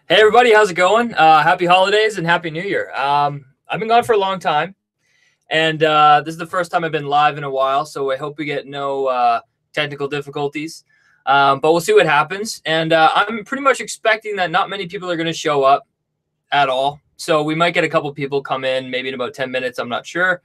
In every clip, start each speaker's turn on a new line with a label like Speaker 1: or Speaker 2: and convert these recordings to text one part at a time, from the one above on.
Speaker 1: Hey everybody, how's it going? Happy holidays and happy New Year. I've been gone for a long time, and this is the first time I've been live in a while, so I hope we get no technical difficulties. But we'll see what happens. And I'm pretty much expecting that not many people are going to show up at all. So we might get a couple people come in, maybe in about 10 minutes. I'm not sure,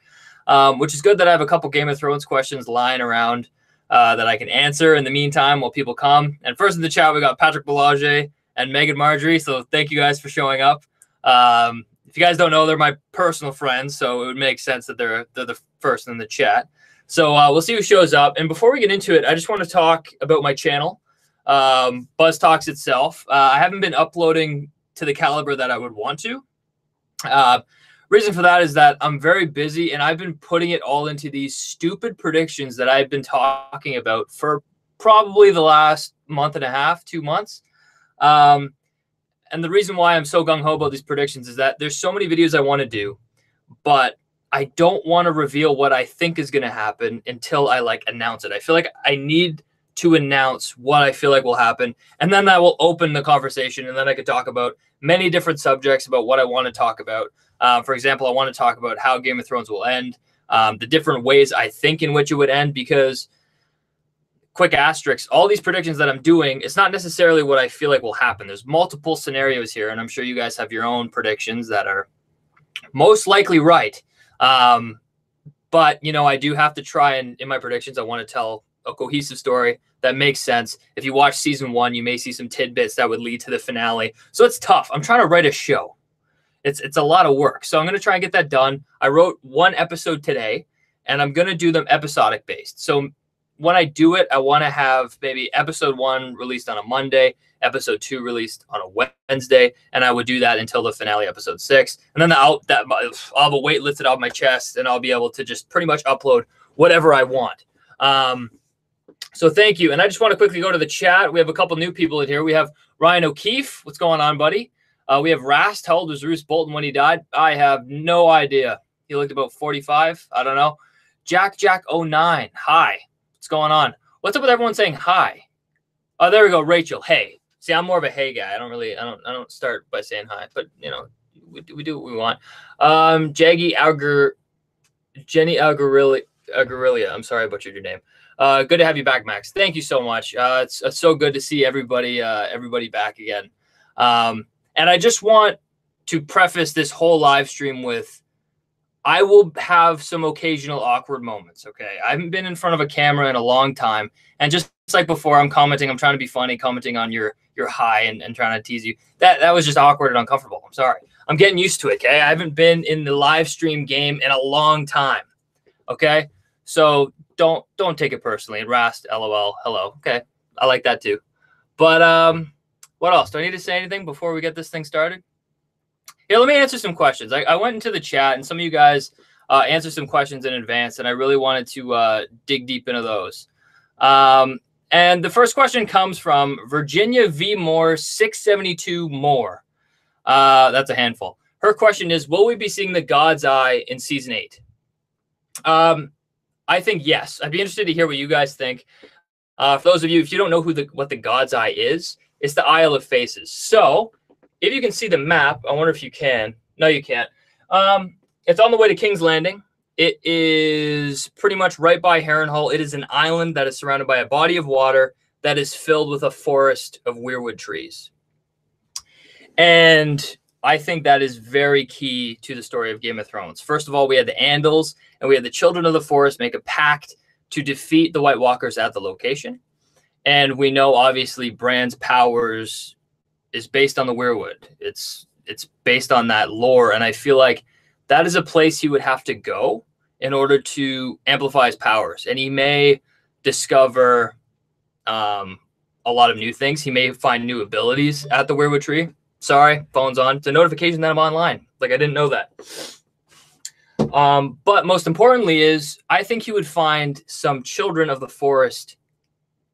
Speaker 1: which is good that I have a couple Game of Thrones questions lying around that I can answer in the meantime while people come. And first in the chat, we got Patrick Belanger and Megan Marjorie. So thank you guys for showing up. If you guys don't know, they're my personal friends, so it would make sense that they're the first in the chat. So we'll see who shows up. And before we get into it, I just want to talk about my channel, BuzzTox itself. I haven't been uploading to the caliber that I would want to. Reason for that is that I'm very busy, and I've been putting it all into these stupid predictions that I've been talking about for probably the last month and a half, 2 months. And the reason why I'm so gung-ho about these predictions is that there's so many videos I want to do, but I don't want to reveal what I think is going to happen until I announce it. I feel like I need to announce what I feel like will happen, and then that will open the conversation, and then I could talk about many different subjects about what I want to talk about. For example, I want to talk about how Game of Thrones will end, the different ways I think in which it would end, because quick asterisk, all these predictions that I'm doing, it's not necessarily what I feel like will happen. There's multiple scenarios here, and I'm sure you guys have your own predictions that are most likely right. But, you know, I do have to try, and in my predictions, I want to tell a cohesive story that makes sense. If you watch season 1, you may see some tidbits that would lead to the finale. So it's tough. I'm trying to write a show. It's a lot of work. So I'm going to try and get that done. I wrote 1 episode today, and I'm going to do them episodic based. So when I do it, I want to have maybe episode 1 released on a Monday, episode 2 released on a Wednesday, and I would do that until the finale, episode 6. And then I'll have a weight lifted off my chest, and I'll be able to just pretty much upload whatever I want. So thank you. And I just want to quickly go to the chat. We have a couple new people in here. We have Ryan O'Keefe. What's going on, buddy? We have Rast. How old was Roose Bolton when he died? I have no idea. He looked about 45. I don't know. Jack09. Hi. What's going on? What's up with everyone saying hi? Oh, there we go. Rachel. Hey. See, I'm more of a hey guy. I don't start by saying hi, but you know, we do what we want. Jenny Agurillia. I'm sorry I butchered your name. Good to have you back, Max. Thank you so much. It's so good to see everybody back again. And I just want to preface this whole live stream with, I will have some occasional awkward moments, okay? I haven't been in front of a camera in a long time. And just like before, I'm trying to be funny, commenting on your hi and trying to tease you. That was just awkward and uncomfortable. I'm sorry. I'm getting used to it, okay? I haven't been in the live stream game in a long time, okay? So don't take it personally. And Rast, LOL, hello. Okay, I like that too. But what else? Do I need to say anything before we get this thing started? Here, let me answer some questions. I went into the chat, and some of you guys answered some questions in advance, and I really wanted to dig deep into those. And the first question comes from Virginia V. Moore, 672 more. That's a handful. Her question is, will we be seeing the God's Eye in season 8? I think yes. I'd be interested to hear what you guys think. For those of you, if you don't know what the God's Eye is, it's the Isle of Faces. So if you can see the map, I wonder if you can. No, you can't. It's on the way to King's Landing. It is pretty much right by Harrenhal. It is an island that is surrounded by a body of water that is filled with a forest of weirwood trees. And I think that is very key to the story of Game of Thrones. First of all, we had the Andals, and we had the Children of the Forest make a pact to defeat the White Walkers at the location. And we know, obviously, Bran's powers is based on the weirwood. It's based on that lore, and I feel like that is a place he would have to go in order to amplify his powers. And he may discover a lot of new things. He may find new abilities at the weirwood tree. Sorry, phone's on. It's a notification that I'm online. Like, I didn't know that. But most importantly is, I think he would find some Children of the Forest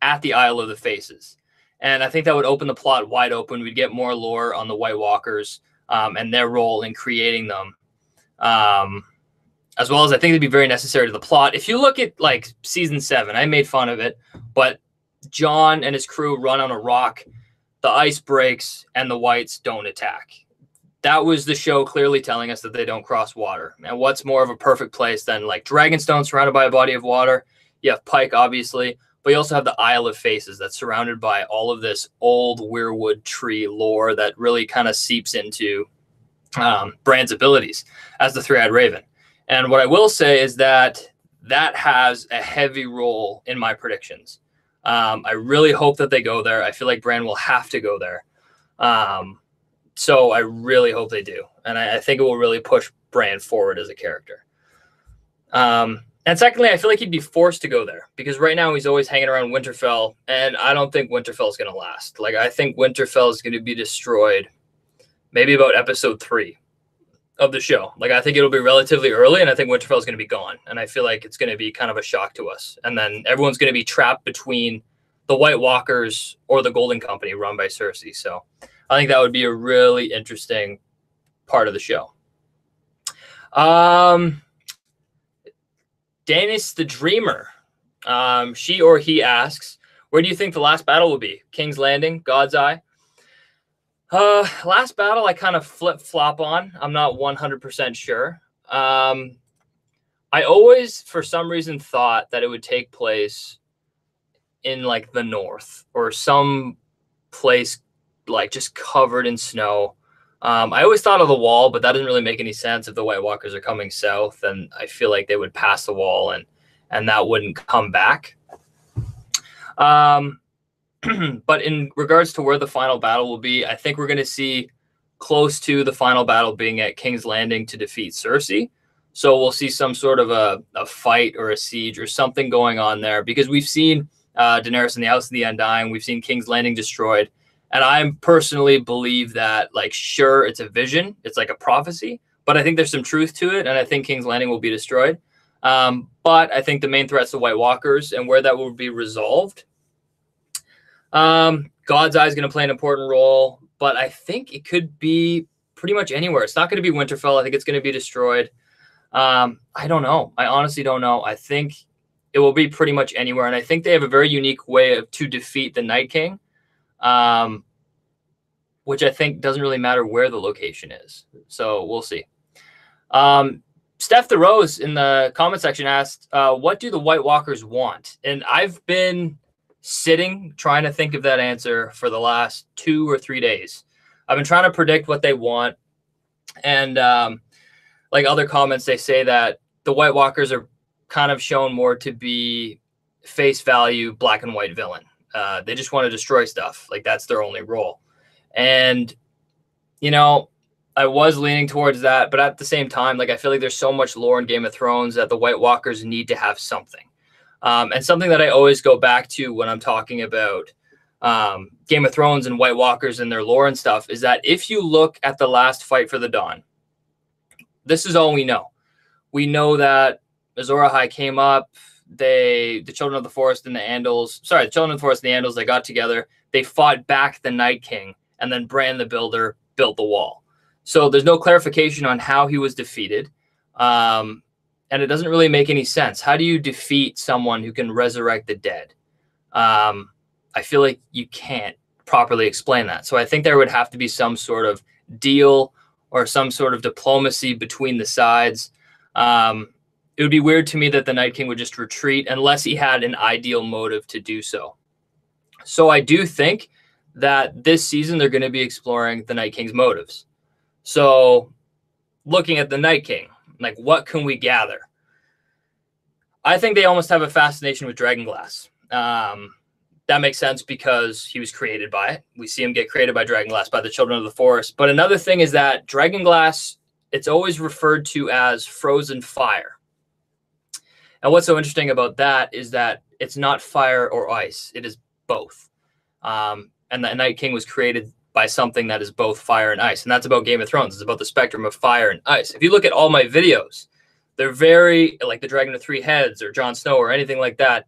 Speaker 1: at the Isle of the Faces. And I think that would open the plot wide open. We'd get more lore on the White Walkers and their role in creating them. As well as I think it'd be very necessary to the plot. If you look at like season 7, I made fun of it, but Jon and his crew run on a rock the ice breaks and the whites don't attack. That was the show clearly telling us that they don't cross water. And what's more of a perfect place than like Dragonstone surrounded by a body of water? You have Pike, obviously, but you also have the Isle of Faces that's surrounded by all of this old weirwood tree lore that really kind of seeps into Bran's abilities as the three-eyed raven. And what I will say is that has a heavy role in my predictions. I really hope that they go there. I feel like Bran will have to go there. So I really hope they do. And I think it will really push Bran forward as a character. And secondly, I feel like he'd be forced to go there because right now he's always hanging around Winterfell. And I don't think Winterfell is going to last. Like, I think Winterfell is going to be destroyed maybe about episode 3 of the show. Like, I think it'll be relatively early, and I think Winterfell is going to be gone. And I feel like it's going to be kind of a shock to us. And then everyone's going to be trapped between the White Walkers or the Golden Company run by Cersei. So I think that would be a really interesting part of the show. Danis the Dreamer, she or he asks, where do you think the last battle will be? King's Landing, God's Eye? Last battle, I kind of flip-flop on. I'm not 100% sure. I always, for some reason, thought that it would take place in, like, the north or some place, like, just covered in snow. I always thought of the Wall, but that doesn't really make any sense if the White Walkers are coming south, and I feel like they would pass the Wall, and that wouldn't come back. But in regards to where the final battle will be, I think we're going to see close to the final battle being at King's Landing to defeat Cersei. So we'll see some sort of a fight or a siege or something going on there, because we've seen Daenerys in the House of the Undying. We've seen King's Landing destroyed. And I personally believe that, like, sure, it's a vision. It's like a prophecy. But I think there's some truth to it. And I think King's Landing will be destroyed. But I think the main threat's the White Walkers, and where that will be resolved. God's Eye is going to play an important role, but I think it could be pretty much anywhere. It's not going to be Winterfell. I think it's going to be destroyed. I don't know. I honestly don't know. I think it will be pretty much anywhere, and I think they have a very unique way to defeat the Night King, which I think doesn't really matter where the location is. So we'll see. Steph the Rose in the comment section asked, what do the White Walkers want? And I've been sitting trying to think of that answer for the last 2 or 3 days. I've been trying to predict what they want. And like other comments, they say that the White Walkers are kind of shown more to be face value black and white villain. They just want to destroy stuff. Like, that's their only role. And, you know, I was leaning towards that, but at the same time, like, I feel like there's so much lore in Game of Thrones that the White Walkers need to have something. And something that I always go back to when I'm talking about Game of Thrones and White Walkers and their lore and stuff is that if you look at the last fight for the Dawn, this is all we know. We know that Azor Ahai came up, the Children of the Forest and the Andals, the Children of the Forest and the Andals, they got together, they fought back the Night King, and then Bran the Builder built the wall. So there's no clarification on how he was defeated. And it doesn't really make any sense. How do you defeat someone who can resurrect the dead? I feel like you can't properly explain that. So I think there would have to be some sort of deal or some sort of diplomacy between the sides. It would be weird to me that the Night King would just retreat unless he had an ideal motive to do so. So I do think that this season they're going to be exploring the Night King's motives. So looking at the Night King, like, what can we gather? I think they almost have a fascination with dragonglass. That makes sense because he was created by it. We see him get created by dragonglass, by the Children of the Forest. But another thing is that dragonglass, it's always referred to as frozen fire. And what's so interesting about that is that it's not fire or ice. It is both. And the Night King was created by something that is both fire and ice. And that's about Game of Thrones. It's about the spectrum of fire and ice. If you look at all my videos, they're very, like the Dragon of Three Heads or Jon Snow or anything like that.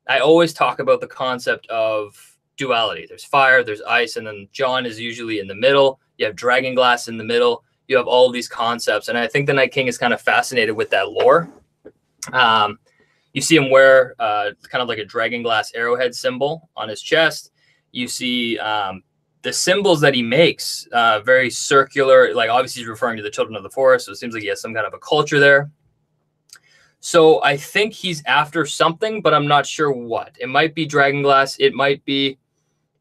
Speaker 1: I always talk about the concept of duality. There's fire, there's ice, and then Jon is usually in the middle. You have dragonglass in the middle. You have all of these concepts. And I think the Night King is kind of fascinated with that lore. You see him wear kind of like a dragonglass arrowhead symbol on his chest. You see the symbols that he makes, very circular, like obviously he's referring to the children of the forest, so it seems like he has some kind of a culture there. So I think he's after something, but I'm not sure what. It might be Dragonglass. It might be,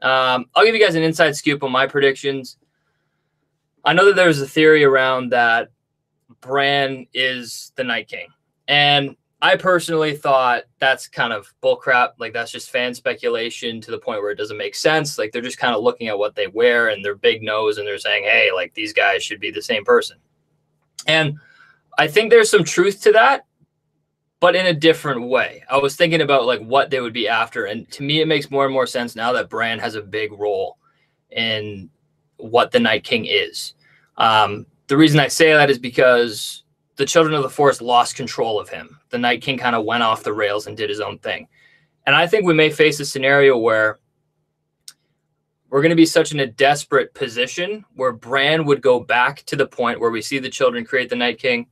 Speaker 1: I'll give you guys an inside scoop on my predictions. I know that there's a theory around that Bran is the Night King. And I personally thought that's kind of bullcrap. Like, that's just fan speculation to the point where it doesn't make sense. Like, they're just kind of looking at what they wear and their big nose, and they're saying, hey, like, these guys should be the same person. And I think there's some truth to that, but in a different way. I was thinking about like what they would be after. And to me, it makes more and more sense now that Bran has a big role in what the Night King is. The reason I say that is because the Children of the Forest lost control of him. The Night King kind of went off the rails and did his own thing. And I think we may face a scenario where we're going to be such in a desperate position where Bran would go back to the point where we see the children create the Night King.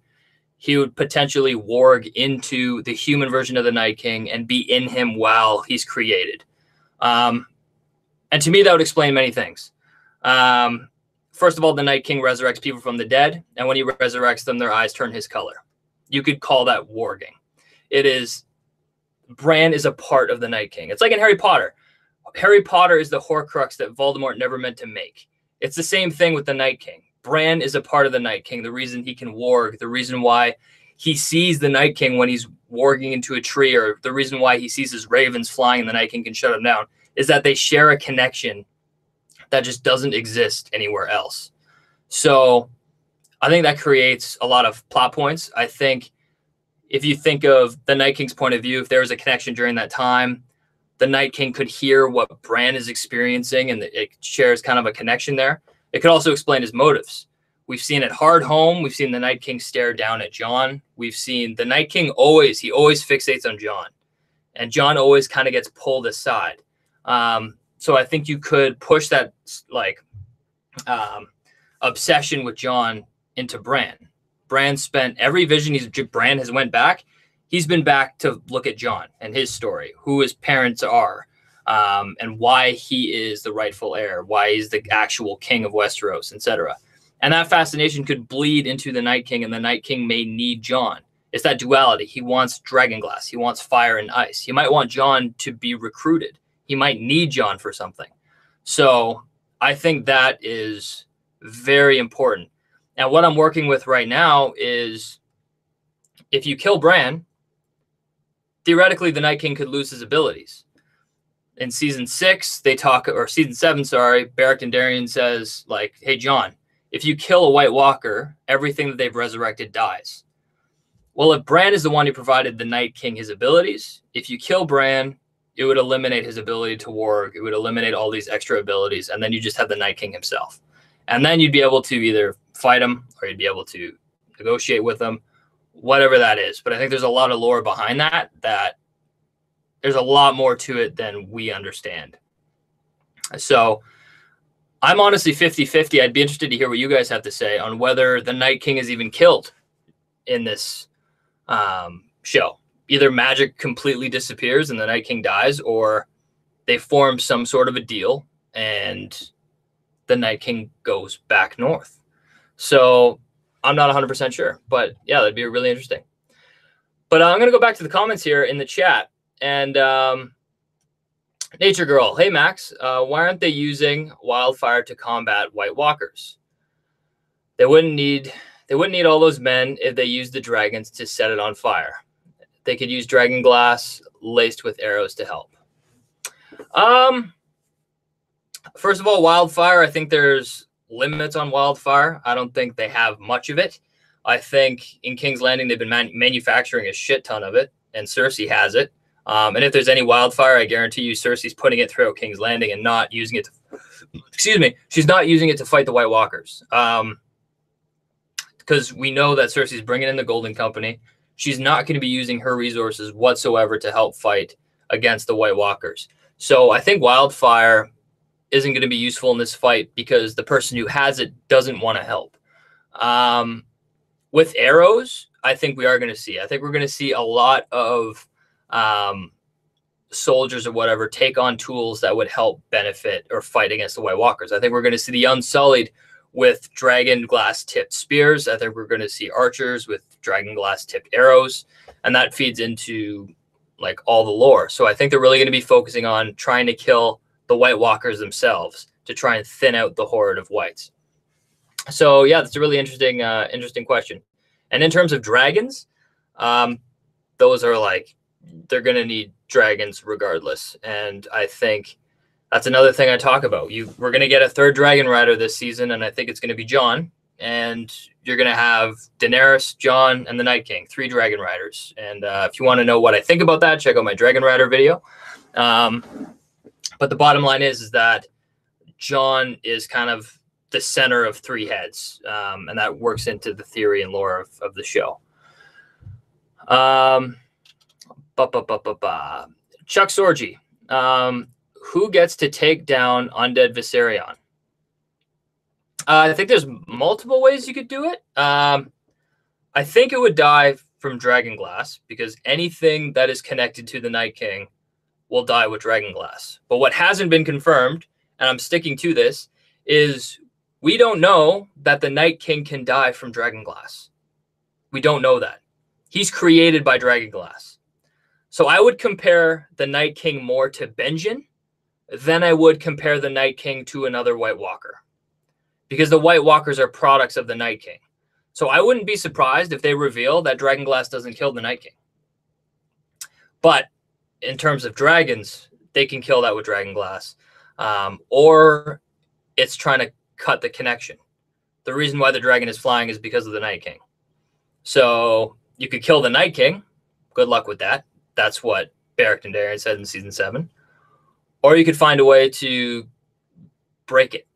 Speaker 1: He would potentially warg into the human version of the Night King and be in him while he's created. And to me, that would explain many things. First of all, the Night King resurrects people from the dead, and when he resurrects them, their eyes turn his color. You could call that warging. Bran is a part of the Night King. It's like in Harry Potter. Harry Potter is the Horcrux that Voldemort never meant to make. It's the same thing with the Night King. Bran is a part of the Night King. The reason he can warg, the reason why he sees the Night King when he's warging into a tree, or the reason why he sees his ravens flying and the Night King can shut him down, is that they share a connection that just doesn't exist anywhere else. So I think that creates a lot of plot points. I think if you think of the Night King's point of view, if there was a connection during that time, the Night King could hear what Bran is experiencing, and it shares kind of a connection there. It could also explain his motives. We've seen at Hardhome, we've seen the Night King stare down at Jon. We've seen the Night King always fixates on Jon. And Jon always kind of gets pulled aside. So I think you could push that like obsession with Jon into Bran. Bran spent every vision Bran has went back. He's been back to look at Jon and his story, who his parents are, and why he is the rightful heir, why he's the actual king of Westeros, etc. And that fascination could bleed into the Night King, and the Night King may need Jon. It's that duality. He wants Dragonglass. He wants fire and ice. He might want Jon to be recruited. He might need Jon for something. So I think that is very important. And what I'm working with right now is if you kill Bran, theoretically the Night King could lose his abilities. In season 6, season 7, sorry, Beric Dondarrion says, like, hey, Jon, if you kill a White Walker, everything that they've resurrected dies. Well, if Bran is the one who provided the Night King his abilities, if you kill Bran, it would eliminate his ability to warg. It would eliminate all these extra abilities, and then you just have the Night King himself. And then you'd be able to either fight him or you'd be able to negotiate with him, whatever that is. But I think there's a lot of lore behind that there's a lot more to it than we understand. So I'm honestly 50-50. I'd be interested to hear what you guys have to say on whether the Night King is even killed in this show. Either magic completely disappears and the Night King dies, or they form some sort of a deal and the Night King goes back north. So I'm not 100% sure, but yeah, that'd be really interesting. But I'm going to go back to the comments here in the chat. And Nature Girl, hey Max, why aren't they using wildfire to combat White Walkers? They wouldn't need all those men if they used the dragons to set it on fire. They could use dragon glass laced with arrows to help. First of all, wildfire, I think there's limits on wildfire. I don't think they have much of it. I think in King's Landing, they've been manufacturing a shit ton of it, and Cersei has it. And if there's any wildfire, I guarantee you Cersei's putting it throughout King's Landing and not using it to, she's not using it to fight the White Walkers. Because we know that Cersei's bringing in the Golden Company. She's not going to be using her resources whatsoever to help fight against the White Walkers. So I think wildfire isn't going to be useful in this fight because the person who has it doesn't want to help. With arrows, I think we are going to see. I think we're going to see a lot of soldiers or whatever take on tools that would help benefit or fight against the White Walkers. I think we're going to see the Unsullied with dragon glass tipped spears. I think we're going to see archers with dragon glass tipped arrows, and that feeds into like all the lore. So I think they're really going to be focusing on trying to kill the White Walkers themselves to try and thin out the horde of whites. So yeah, that's a really interesting question. And in terms of dragons, those are like, they're going to need dragons regardless. And I think that's another thing I talk about. We're going to get a third dragon rider this season, and I think it's going to be Jon. And you're going to have Daenerys, Jon, and the Night King, 3 dragon riders. And if you want to know what I think about that, check out my dragon rider video. But the bottom line is that Jon is kind of the center of 3 heads, and that works into the theory and lore of the show. Chuck Sorgi, who gets to take down undead Viserion? I think there's multiple ways you could do it. I think it would die from Dragonglass, because anything that is connected to the Night King will die with Dragonglass. But what hasn't been confirmed, and I'm sticking to this, is we don't know that the Night King can die from Dragonglass. We don't know that. He's created by Dragonglass. So I would compare the Night King more to Benjen than I would compare the Night King to another White Walker, because the White Walkers are products of the Night King. So I wouldn't be surprised if they reveal that Dragonglass doesn't kill the Night King. But in terms of dragons, they can kill that with Dragonglass. Or it's trying to cut the connection. The reason why the dragon is flying is because of the Night King. So you could kill the Night King. Good luck with that. That's what Beric Dondarrion said in season 7. Or you could find a way to break it.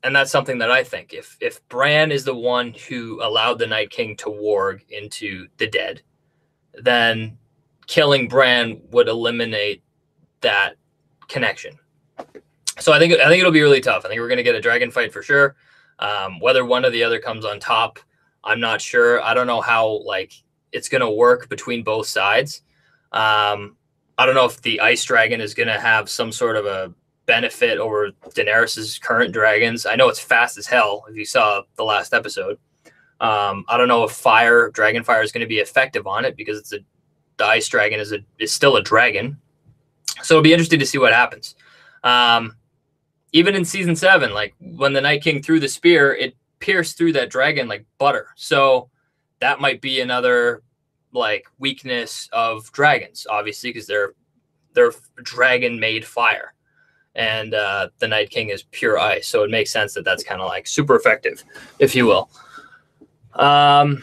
Speaker 1: And that's something that I think. If Bran is the one who allowed the Night King to warg into the dead, then killing Bran would eliminate that connection. So I think it'll be really tough. I think we're going to get a dragon fight for sure. Whether one or the other comes on top, I'm not sure. I don't know how it's going to work between both sides. I don't know if the ice dragon is going to have some sort of a benefit over Daenerys's current dragons. I know it's fast as hell, if you saw the last episode. I don't know if dragon fire is going to be effective on it, because the ice dragon is still a dragon. So it'll be interesting to see what happens. Even in season 7, when the Night King threw the spear, it pierced through that dragon like butter. So that might be another weakness of dragons, obviously, because they're dragon made fire, and the Night King is pure ice. So it makes sense that that's kind of super effective, if you will. Chuck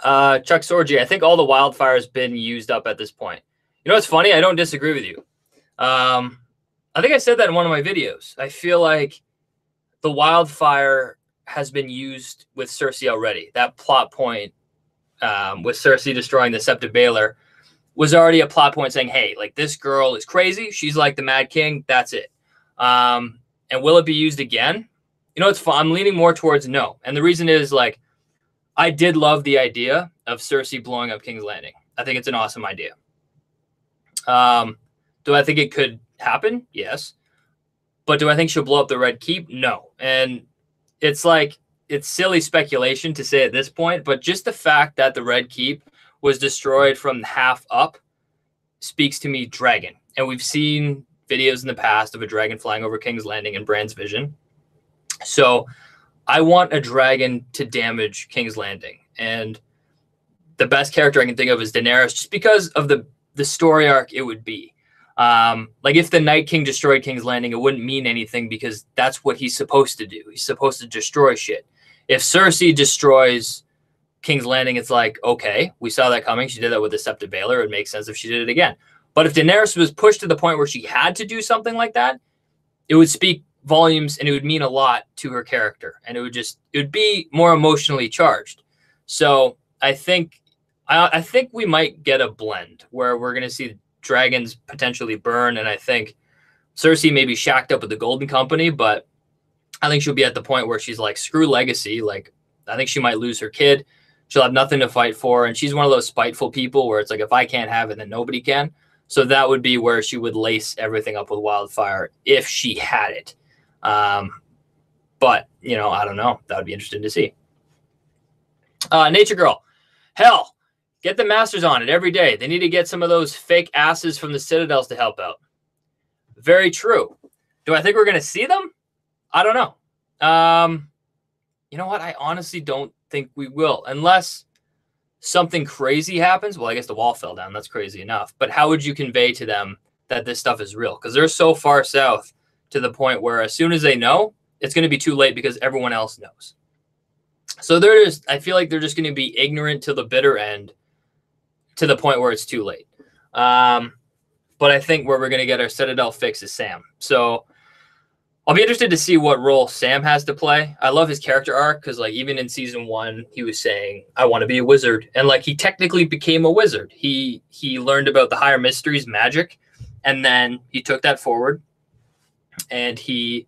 Speaker 1: Sorgi, I think all the wildfire has been used up at this point. You know what's funny? I don't disagree with you. I think I said that in one of my videos. I feel like the wildfire has been used with Cersei already. That plot point with Cersei destroying the Sept of Baelor was already a plot point saying, hey, this girl is crazy. She's like the Mad King. That's it. And will it be used again? You know, it's fun. I'm leaning more towards no. And the reason is I did love the idea of Cersei blowing up King's Landing. I think it's an awesome idea. Do I think it could happen? Yes. But do I think she'll blow up the Red Keep? No. And it's silly speculation to say at this point, but just the fact that the Red Keep was destroyed from half up speaks to me dragon. And we've seen videos in the past of a dragon flying over King's Landing in Bran's vision. So I want a dragon to damage King's Landing. And the best character I can think of is Daenerys, just because of the story arc it would be. If the Night King destroyed King's Landing, it wouldn't mean anything, because that's what he's supposed to do. He's supposed to destroy shit. If Cersei destroys King's Landing, it's okay, we saw that coming. She did that with the Sept of Baelor. It would make sense if she did it again. But if Daenerys was pushed to the point where she had to do something like that, it would speak volumes, and it would mean a lot to her character, and it would be more emotionally charged. So I think we might get a blend where we're going to see dragons potentially burn, and I think Cersei may be shacked up with the Golden Company, but I think she'll be at the point where she's screw legacy. I think she might lose her kid She'll have nothing to fight for. And she's one of those spiteful people where it's like, if I can't have it, then nobody can. So that would be where she would lace everything up with wildfire if she had it. But, you know, I don't know. That would be interesting to see. Nature Girl. Hell, get the Masters on it every day. They need to get some of those fake asses from the Citadels to help out. Very true. Do I think we're going to see them? I don't know. You know what? I honestly don't think we will. Unless something crazy happens. Well, I guess the wall fell down. That's crazy enough. But how would you convey to them that this stuff is real? Because they're so far south to the point where as soon as they know, it's going to be too late because everyone else knows. So I feel like they're just going to be ignorant to the bitter end to the point where it's too late. But I think where we're going to get our Citadel fix is Sam. So I'll be interested to see what role Sam has to play. I love his character arc because, like, even in season 1, he was saying, I want to be a wizard. And, like, he technically became a wizard. He learned about the higher mysteries, magic, and then he took that forward. And he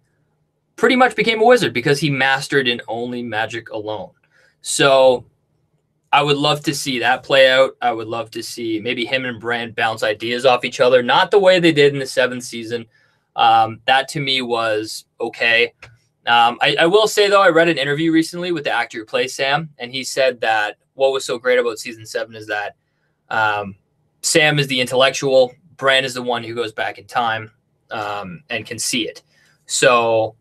Speaker 1: pretty much became a wizard because he mastered in only magic alone. So I would love to see that play out. I would love to see maybe him and Bran bounce ideas off each other. Not the way they did in the 7th season. That to me was okay. I will say, though, I read an interview recently with the actor who plays Sam, and he said that what was so great about season 7 is that Sam is the intellectual. Bran is the one who goes back in time and can see it. So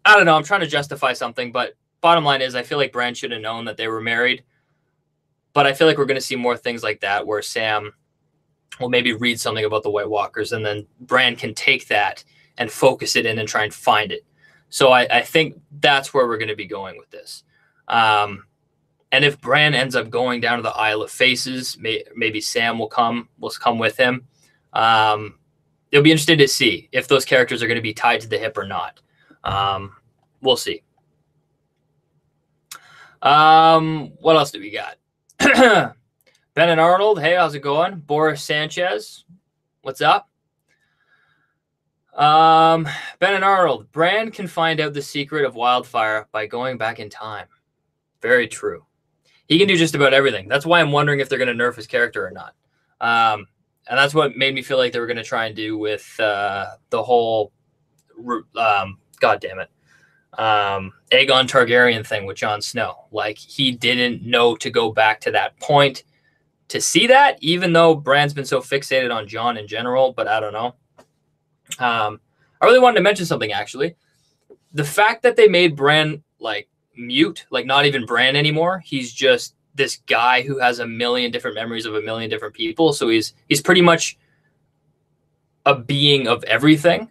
Speaker 1: I don't know. I'm trying to justify something, but bottom line is I feel like Bran should have known that they were married. But I feel like we're going to see more things like that where Sam will maybe read something about the White Walkers and then Bran can take that and focus it in and try and find it. So I think that's where we're going to be going with this. And if Bran ends up going down to the Isle of Faces, maybe Sam will come with him. It'll be interesting to see if those characters are going to be tied to the hip or not. We'll see. What else do we got? Ben and Arnold, hey, how's it going? Boris Sanchez, what's up? Ben and Arnold, Bran can find out the secret of wildfire by going back in time. Very true. He can do just about everything. That's why I'm wondering if they're going to nerf his character or not. And that's what made me feel like they were going to try and do with the whole, God damn it, Aegon Targaryen thing with Jon Snow. Like, he didn't know to go back to that point to see that, even though Bran's been so fixated on Jon in general, but I don't know. I really wanted to mention something, actually. The fact that they made Bran, like, mute, like, not even Bran anymore. He's just this guy who has a million different memories of a million different people. So he's pretty much a being of everything.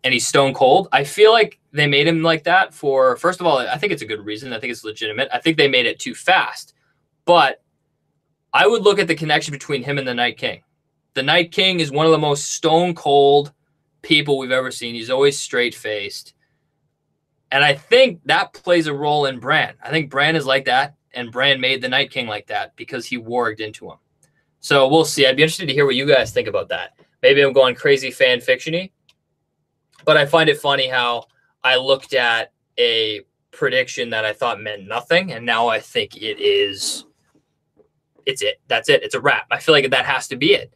Speaker 1: And he's stone cold. I feel like they made him like that for, first of all, I think it's a good reason. I think it's legitimate. I think they made it too fast. But I would look at the connection between him and the Night King. The Night King is one of the most stone cold people we've ever seen. He's always straight-faced. And I think that plays a role in Bran. I think Bran is like that, and Bran made the Night King like that because he warged into him. So we'll see. I'd be interested to hear what you guys think about that. Maybe I'm going crazy fan fiction-y, but I find it funny how I looked at a prediction that I thought meant nothing, and now I think it is. It's it. That's it. It's a wrap. I feel like that has to be it.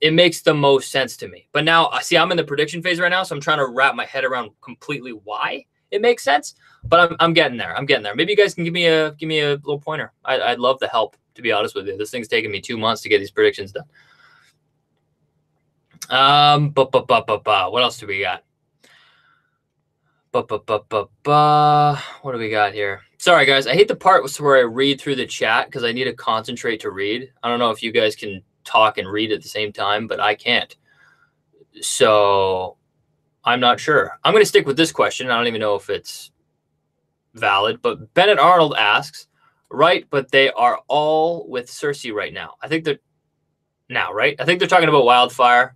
Speaker 1: It makes the most sense to me. But now, see, I'm in the prediction phase right now, so I'm trying to wrap my head around completely why it makes sense. But I'm getting there. I'm getting there. Maybe you guys can give me a little pointer. I'd love the help, to be honest with you. This thing's taken me 2 months to get these predictions done. What else do we got? What do we got here? Sorry, guys. I hate the part where I read through the chat because I need to concentrate to read. I don't know if you guys can talk and read at the same time, but I can't. So I'm not sure. I'm going to stick with this question. I don't even know if it's valid, but Bennett Arnold asks, right, but they are all with Cersei right now. I think they're now, right? I think they're talking about wildfire.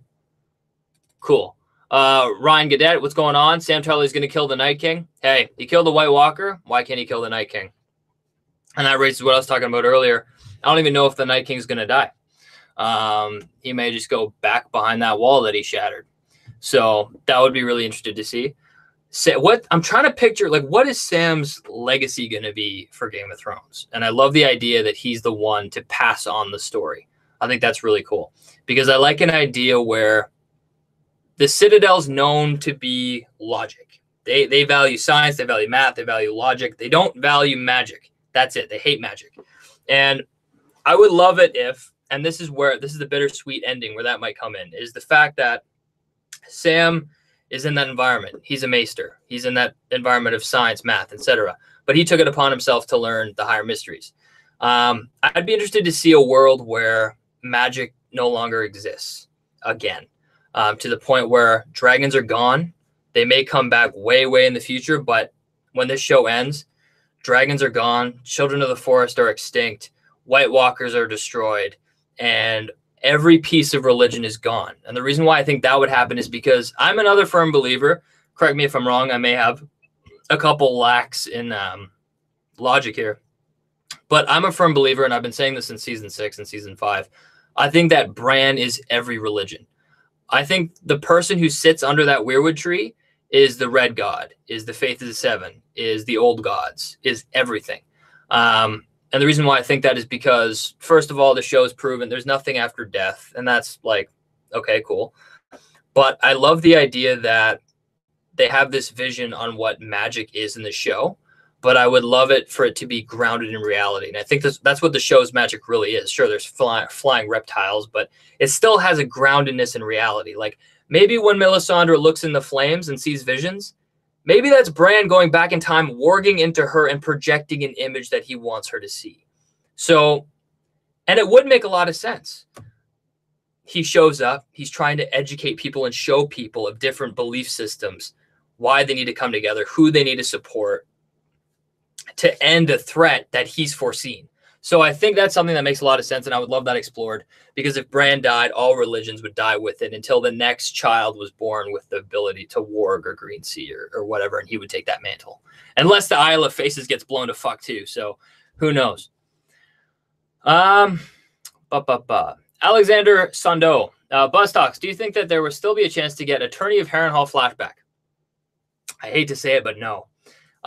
Speaker 1: Cool. Ryan Gadet, what's going on? Sam Tarley's going to kill the Night King. Hey, he killed the White Walker. Why can't he kill the Night King? And that raises what I was talking about earlier. I don't even know if the Night King's going to die. He may just go back behind that wall that he shattered. So that would be really interesting to see. what I'm trying to picture, like, what is Sam's legacy going to be for Game of Thrones? And I love the idea that he's the one to pass on the story. I think that's really cool because I like an idea where the Citadel's known to be logic. They value science, they value math, they value logic. They don't value magic. That's it. They hate magic. And I would love it if, and this is the bittersweet ending where that might come in, is the fact that Sam is in that environment. He's a maester. He's in that environment of science, math, etc. But he took it upon himself to learn the higher mysteries. I'd be interested to see a world where magic no longer exists again, to the point where dragons are gone. They may come back way, way in the future, but when this show ends, dragons are gone, children of the forest are extinct, White Walkers are destroyed, and every piece of religion is gone. And the reason why I think that would happen is because I'm another firm believer. Correct me if I'm wrong. I may have a couple lacks in logic here, but I'm a firm believer, and I've been saying this in season 6 and season 5. I think that Bran is every religion. I think the person who sits under that weirwood tree is the red god, is the faith of the seven, is the old gods, is everything. And the reason why I think that is because, first of all, the show's proven there's nothing after death. And that's like, okay, cool. But I love the idea that they have this vision on what magic is in the show. But I would love it for it to be grounded in reality. And I think that's what the show's magic really is. Sure, there's flying reptiles, but it still has a groundedness in reality. Like maybe when Melisandre looks in the flames and sees visions, maybe that's Bran going back in time, warging into her and projecting an image that he wants her to see. So, and it would make a lot of sense. He shows up, he's trying to educate people and show people of different belief systems, why they need to come together, who they need to support to end a threat that he's foreseen. So I think that's something that makes a lot of sense, and I would love that explored, because if Bran died, all religions would die with it until the next child was born with the ability to warg or green sea or whatever, and he would take that mantle. Unless the Isle of Faces gets blown to fuck too, so who knows? Alexander Sando, BuzzTox, do you think that there will still be a chance to get Attorney of Harrenhal flashback? I hate to say it, but no.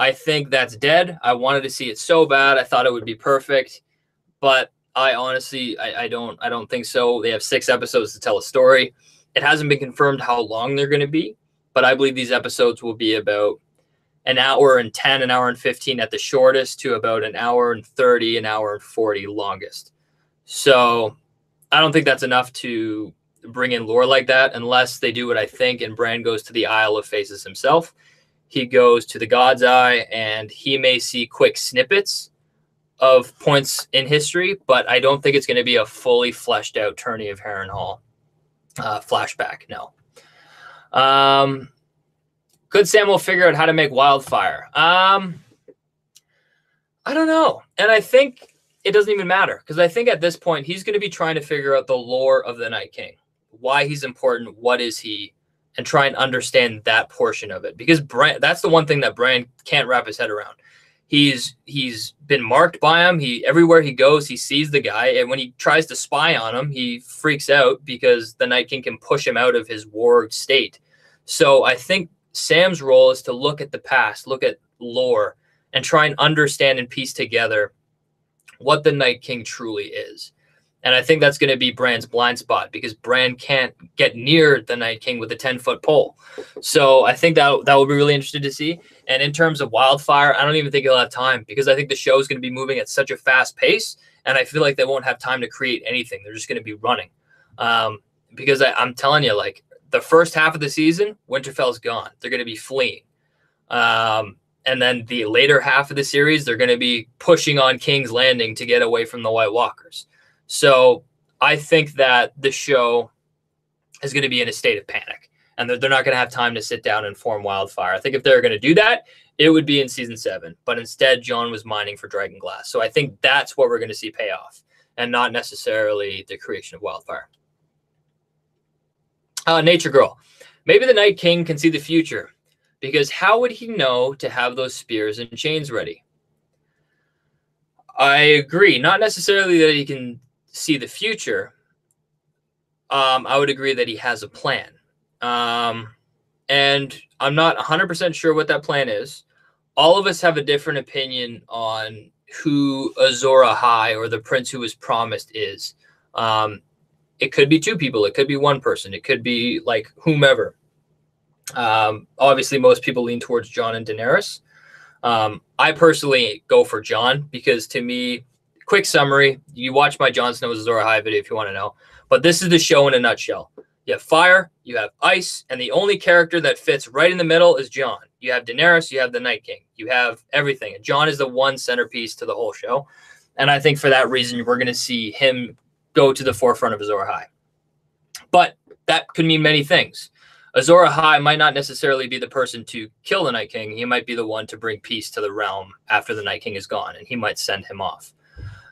Speaker 1: I think that's dead. I wanted to see it so bad. I thought it would be perfect, but I honestly, I don't think so. They have 6 episodes to tell a story. It hasn't been confirmed how long they're going to be, but I believe these episodes will be about an hour and 10, an hour and 15 at the shortest, to about an hour and 30, an hour and 40 longest. So I don't think that's enough to bring in lore like that, unless they do what I think and Bran goes to the Isle of Faces himself. He goes to the God's Eye, and he may see quick snippets of points in history, but I don't think it's going to be a fully fleshed out Tourney of Harrenhal flashback. No. Could Samwell figure out how to make wildfire? I don't know. And I think it doesn't even matter, because I think at this point he's going to be trying to figure out the lore of the Night King, why he's important, what is he, and try and understand that portion of it. Because Bran, that's the one thing that Bran can't wrap his head around. He's been marked by him. Everywhere he goes, he sees the guy, and when he tries to spy on him, he freaks out because the Night King can push him out of his warged state. So I think Sam's role is to look at the past, look at lore, and try and understand and piece together what the Night King truly is. And I think that's going to be Bran's blind spot, because Bran can't get near the Night King with a 10-foot pole. So I think that will be really interesting to see. And in terms of wildfire, I don't even think he'll have time, because I think the show is going to be moving at such a fast pace, and I feel like they won't have time to create anything. They're just going to be running. Because I'm telling you, like, the first half of the season, Winterfell's gone. They're going to be fleeing. And then the later half of the series, they're going to be pushing on King's Landing to get away from the White Walkers. So I think that the show is going to be in a state of panic, and they're not going to have time to sit down and form wildfire. I think if they're going to do that, it would be in season 7. But instead, Jon was mining for Dragonglass. So I think that's what we're going to see pay off, and not necessarily the creation of wildfire. Nature Girl. Maybe the Night King can see the future, because how would he know to have those spears and chains ready? I agree. Not necessarily that he can see the future. I would agree that he has a plan. and I'm not 100% sure what that plan is. All of us have a different opinion on who Azor Ahai, or the prince who was promised, is. It could be two people. It could be one person. It could be like whomever. Obviously, most people lean towards Jon and Daenerys. I personally go for Jon because, to me, quick summary, you watch my Jon Snow Azor Ahai video if you want to know. But this is the show in a nutshell. You have fire, you have ice, and the only character that fits right in the middle is Jon. You have Daenerys, you have the Night King. You have everything. And Jon is the one centerpiece to the whole show. And I think for that reason, we're going to see him go to the forefront of Azor Ahai. But that could mean many things. Azor Ahai might not necessarily be the person to kill the Night King. He might be the one to bring peace to the realm after the Night King is gone, and he might send him off.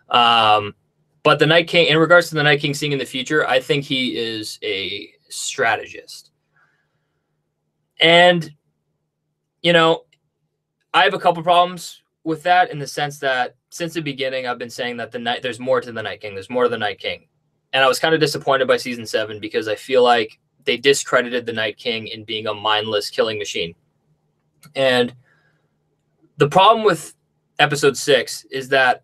Speaker 1: But the Night King, in regards to the Night King seeing in the future, I think he is a strategist. And, you know, I have a couple problems with that, in the sense that since the beginning, I've been saying that there's more to the Night King. There's more to the Night King. And I was kind of disappointed by season 7 because I feel like they discredited the Night King in being a mindless killing machine. And the problem with episode 6 is that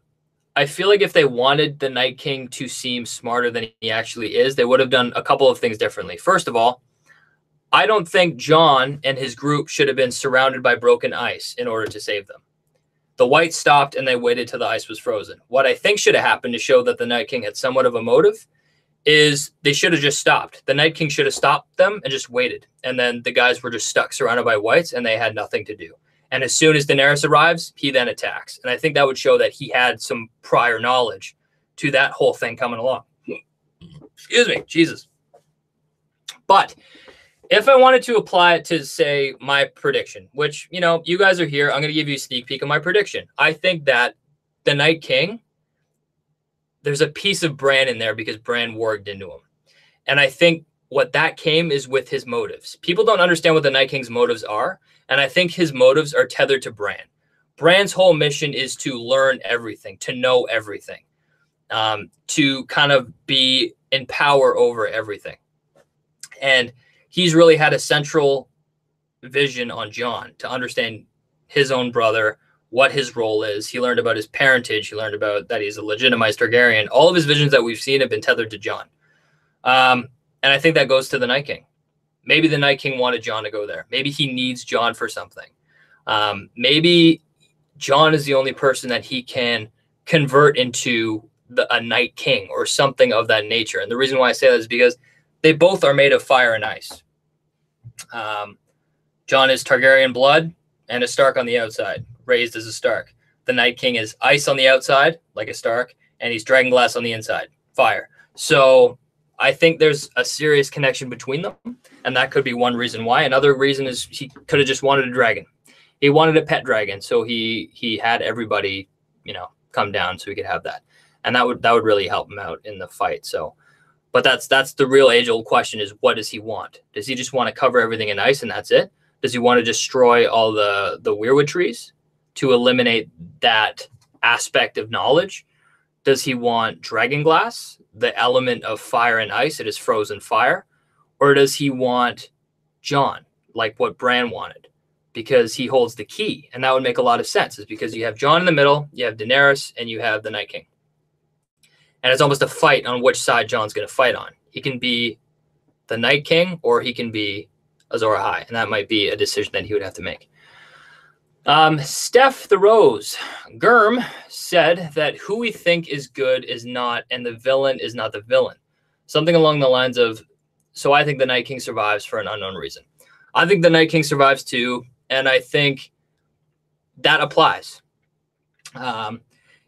Speaker 1: I feel like if they wanted the Night King to seem smarter than he actually is, they would have done a couple of things differently. First of all, I don't think Jon and his group should have been surrounded by broken ice in order to save them. The Whites stopped and they waited till the ice was frozen. What I think should have happened to show that the Night King had somewhat of a motive is they should have just stopped. The Night King should have stopped them and just waited. And then the guys were just stuck, surrounded by Whites, and they had nothing to do. And as soon as Daenerys arrives, he then attacks. And I think that would show that he had some prior knowledge to that whole thing coming along. Excuse me, Jesus. But if I wanted to apply it to, say, my prediction, which, you know, you guys are here, I'm going to give you a sneak peek of my prediction. I think that the Night King, there's a piece of Bran in there because Bran warged into him. And I think what that came is with his motives. People don't understand what the Night King's motives are. And I think his motives are tethered to Bran. Bran's whole mission is to learn everything, to know everything, to kind of be in power over everything. And he's really had a central vision on Jon to understand his own brother, what his role is. He learned about his parentage. He learned about that he's a legitimized Targaryen. All of his visions that we've seen have been tethered to Jon. And I think that goes to the Night King. Maybe the Night King wanted Jon to go there. Maybe he needs Jon for something. Maybe Jon is the only person that he can convert into a Night King or something of that nature. And the reason why I say that is because they both are made of fire and ice. Jon is Targaryen blood and a Stark on the outside, raised as a Stark. The Night King is ice on the outside, like a Stark, and he's dragonglass on the inside, fire. So I think there's a serious connection between them, and that could be one reason why. Another reason is he could have just wanted a dragon. He wanted a pet dragon, so he had everybody, you know, come down so he could have that, and that would really help him out in the fight. So, but that's the real age-old question: is what does he want? Does he just want to cover everything in ice and that's it? Does he want to destroy all the weirwood trees to eliminate that aspect of knowledge? Does he want dragonglass, the element of fire and ice? It is frozen fire. Or does he want Jon, like what Bran wanted? Because he holds the key. And that would make a lot of sense. It's because you have Jon in the middle, you have Daenerys, and you have the Night King. And it's almost a fight on which side Jon's going to fight on. He can be the Night King or he can be Azor Ahai. And that might be a decision that he would have to make. Steph the Rose Germ said that who we think is good is not, and the villain is not the villain. Something along the lines of, so I think the Night King survives for an unknown reason. I think the Night King survives too, and I think that applies.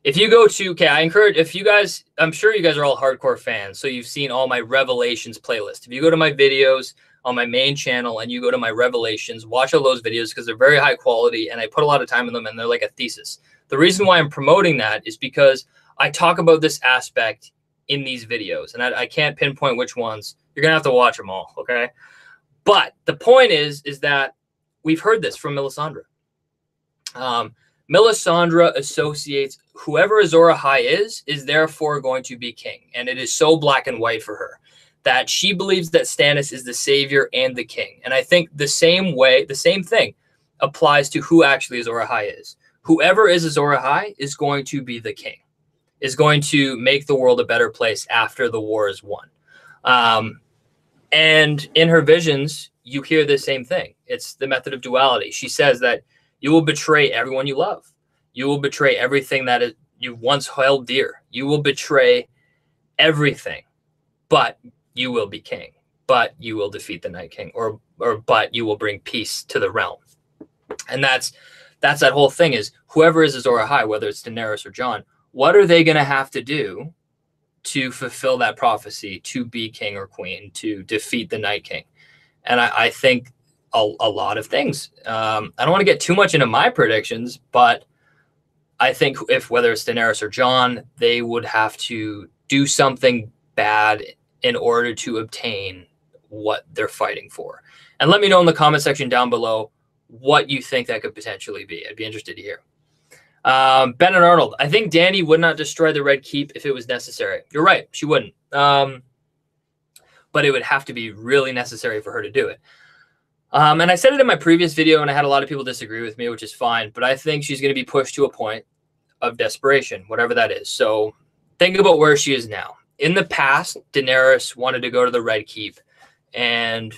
Speaker 1: If you go to, okay, I encourage, if you guys, I'm sure you guys are all hardcore fans, so you've seen all my Revelations playlist. If you go to my videos on my main channel and you go to my Revelations, watch all those videos because they're very high quality and I put a lot of time in them and they're like a thesis. The reason why I'm promoting that is because I talk about this aspect in these videos and I can't pinpoint which ones. You're going to have to watch them all, okay? But the point is that we've heard this from Melisandre. Melisandre associates whoever Azor Ahai is therefore going to be king. And it is so black and white for her. that she believes that Stannis is the savior and the king. And I think the same thing applies to who actually Azor Ahai is. Whoever is Azor Ahai is going to be the king, is going to make the world a better place after the war is won. And in her visions, you hear the same thing. It's the method of duality. She says that you will betray everyone you love. You will betray everything that you once held dear. You will betray everything, but you will be king. But you will defeat the Night King, or but you will bring peace to the realm. And that's that whole thing is whoever is Azor Ahai, whether it's Daenerys or Jon, what are they going to have to do to fulfill that prophecy, to be king or queen, to defeat the Night King? And I think a lot of things. I don't want to get too much into my predictions, but I think whether it's Daenerys or Jon, they would have to do something bad in order to obtain what they're fighting for. And let me know in the comment section down below what you think that could potentially be. I'd be interested to hear. Ben and Arnold, I think Dany would not destroy the Red Keep if it was necessary. You're right, she wouldn't. But it would have to be really necessary for her to do it. And I said it in my previous video, and I had a lot of people disagree with me, which is fine. But I think she's going to be pushed to a point of desperation, whatever that is. So think about where she is now. In the past, Daenerys wanted to go to the Red Keep and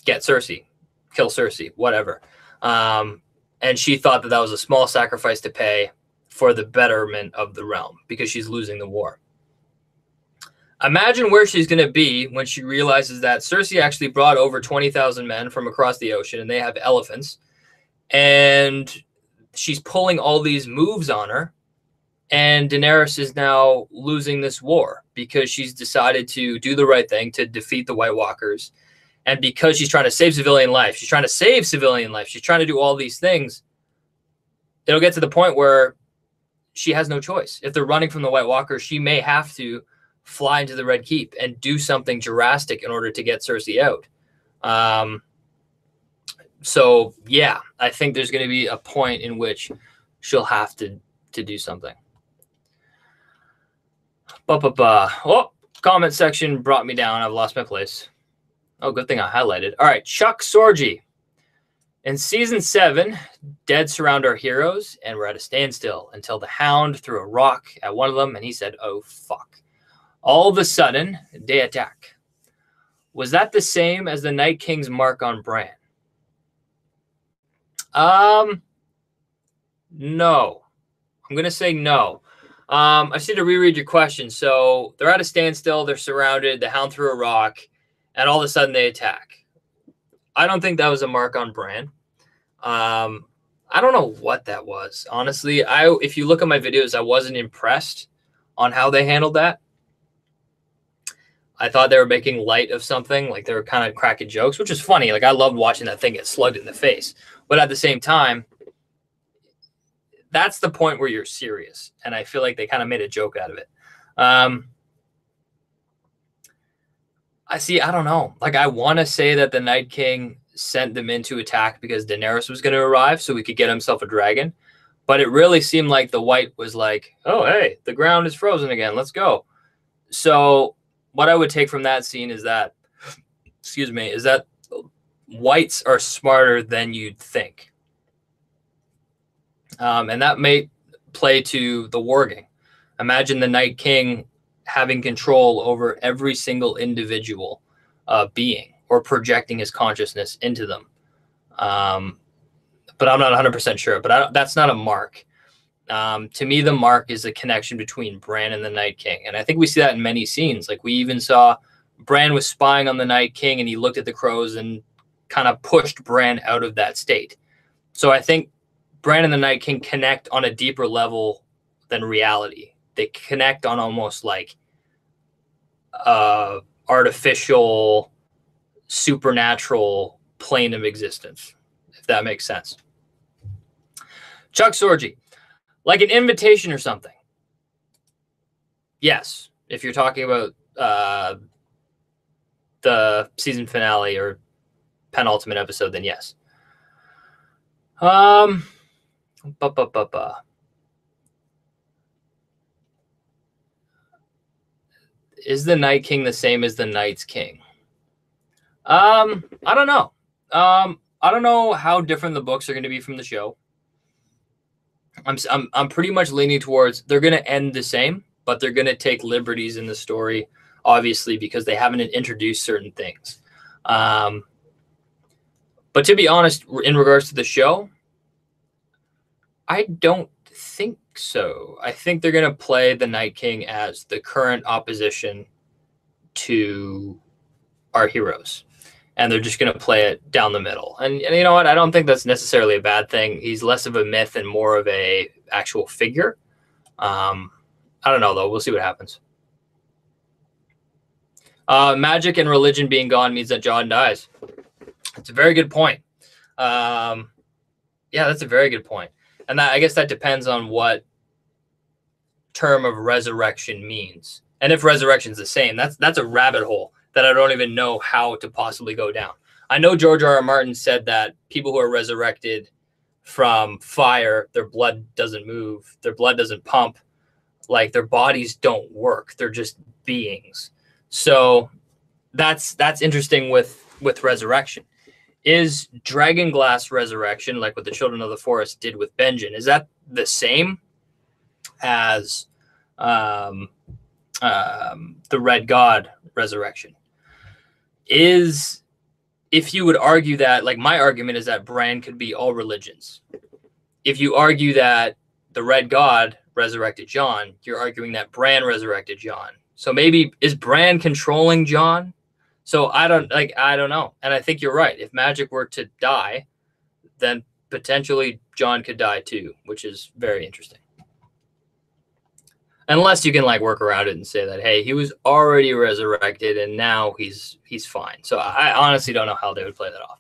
Speaker 1: get Cersei, kill Cersei, whatever. And she thought that that was a small sacrifice to pay for the betterment of the realm because she's losing the war. Imagine where she's going to be when she realizes that Cersei actually brought over 20,000 men from across the ocean, and they have elephants. And she's pulling all these moves on her. And Daenerys is now losing this war because she's decided to do the right thing to defeat the White Walkers. And because she's trying to save civilian life, she's trying to do all these things, it'll get to the point where she has no choice. If they're running from the White Walkers, she may have to fly into the Red Keep and do something drastic in order to get Cersei out. So, yeah, I think there's going to be a point in which she'll have to do something. Oh, comment section brought me down. I've lost my place. Oh, good thing I highlighted. All right, Chuck Sorgi. In season 7, dead surround our heroes, and we're at a standstill until the Hound threw a rock at one of them, and he said, "Oh, fuck." All of a sudden, they attack. Was that the same as the Night King's mark on Bran? No. I'm going to say no. I just need to reread your question. So they're at a standstill. They're surrounded. The Hound threw a rock, and all of a sudden they attack. I don't think that was a mark on Bran. I don't know what that was. Honestly, if you look at my videos, I wasn't impressed on how they handled that. I thought they were making light of something, like they were kind of cracking jokes, which is funny. Like, I loved watching that thing get slugged in the face. But at the same time, that's the point where you're serious. And I feel like they kind of made a joke out of it. I don't know. Like, I want to say that the Night King sent them in to attack because Daenerys was going to arrive so he could get himself a dragon. But it really seemed like the White was like, oh, hey, the ground is frozen again. Let's go. So what I would take from that scene is that, is that Whites are smarter than you'd think. And that may play to the warging. Imagine the Night King having control over every single individual being or projecting his consciousness into them. But I'm not 100% sure. But that's not a mark. To me, the mark is a connection between Bran and the Night King. And I think we see that in many scenes. Like, we even saw Bran was spying on the Night King, and he looked at the crows and kind of pushed Bran out of that state. So I think Bran and the Night King connect on a deeper level than reality. They connect on almost like artificial, supernatural plane of existence, if that makes sense. Chuck Sorgi. Like an invitation or something. Yes. If you're talking about the season finale or penultimate episode, then yes. Is the Night King the same as the Night's King? I don't know. I don't know how different the books are going to be from the show. I'm pretty much leaning towards they're going to end the same, but they're going to take liberties in the story, obviously, because they haven't introduced certain things. But to be honest, in regards to the show, I don't think so. I think they're going to play the Night King as the current opposition to our heroes. And they're just going to play it down the middle. And you know what? I don't think that's necessarily a bad thing. He's less of a myth and more of a actual figure. I don't know, though. We'll see what happens. Magic and religion being gone means that Jon dies. That's a very good point. Yeah, that's a very good point. And I guess that depends on what term of resurrection means. And if resurrection's the same, that's a rabbit hole that I don't even know how to possibly go down. I know George R.R. Martin said that people who are resurrected from fire, their blood doesn't move, their blood doesn't pump, like their bodies don't work. They're just beings. So that's interesting with resurrection. Is Dragonglass resurrection, like what the Children of the Forest did with Benjen, is that the same as the Red God resurrection? Is, if you would argue that, like my argument is that Bran could be all religions. If you argue that the Red God resurrected Jon, you're arguing that Bran resurrected Jon. So maybe is Bran controlling Jon? So I don't know. And I think you're right. If magic were to die, then potentially Jon could die too, which is very interesting. Unless you can like work around it and say that, hey, he was already resurrected and now he's fine. So I honestly don't know how they would play that off.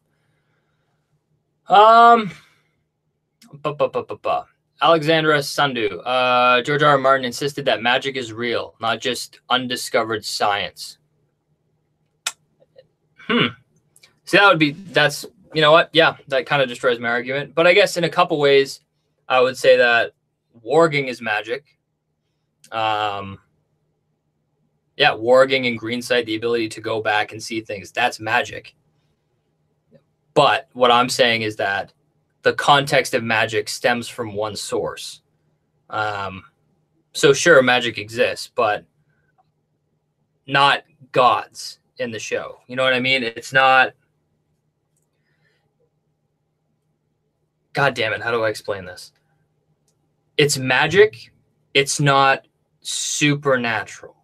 Speaker 1: Alexandra Sandhu. George R.R. Martin insisted that magic is real, not just undiscovered science. See, that's, you know what? Yeah, that kind of destroys my argument. But I guess in a couple ways, I would say that warging is magic. Yeah, warging and green sight, the ability to go back and see things, that's magic. But what I'm saying is that the context of magic stems from one source. So sure, magic exists, but not gods in the show. You know what I mean? It's not. God damn it. How do I explain this? It's magic. It's not supernatural.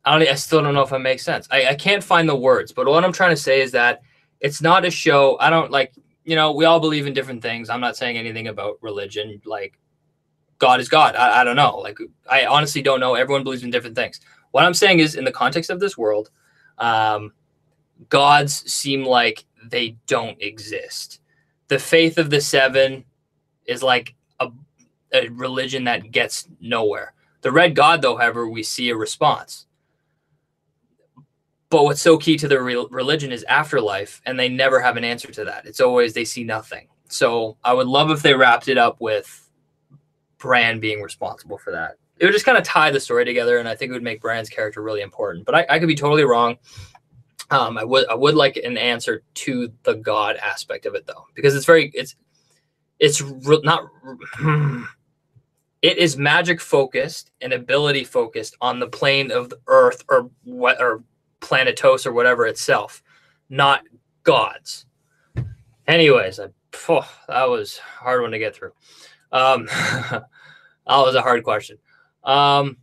Speaker 1: I still don't know if it makes sense. I can't find the words, but what I'm trying to say is that it's not a show. I don't like, you know, we all believe in different things. I'm not saying anything about religion. Like, God is God. I don't know. Like, I honestly don't know. Everyone believes in different things. What I'm saying is, in the context of this world, gods seem like they don't exist. The faith of the seven is like a religion that gets nowhere. The Red God, though, however, we see a response. But what's so key to their religion is afterlife, and they never have an answer to that. It's always they see nothing. So I would love if they wrapped it up with Bran being responsible for that. It would just kind of tie the story together, and I think it would make Bran's character really important. But I could be totally wrong. I would like an answer to the God aspect of it, though, because it is magic focused and ability focused on the plane of the Earth or Planetos or whatever itself, not gods. Anyways, that was a hard one to get through. That was a hard question. How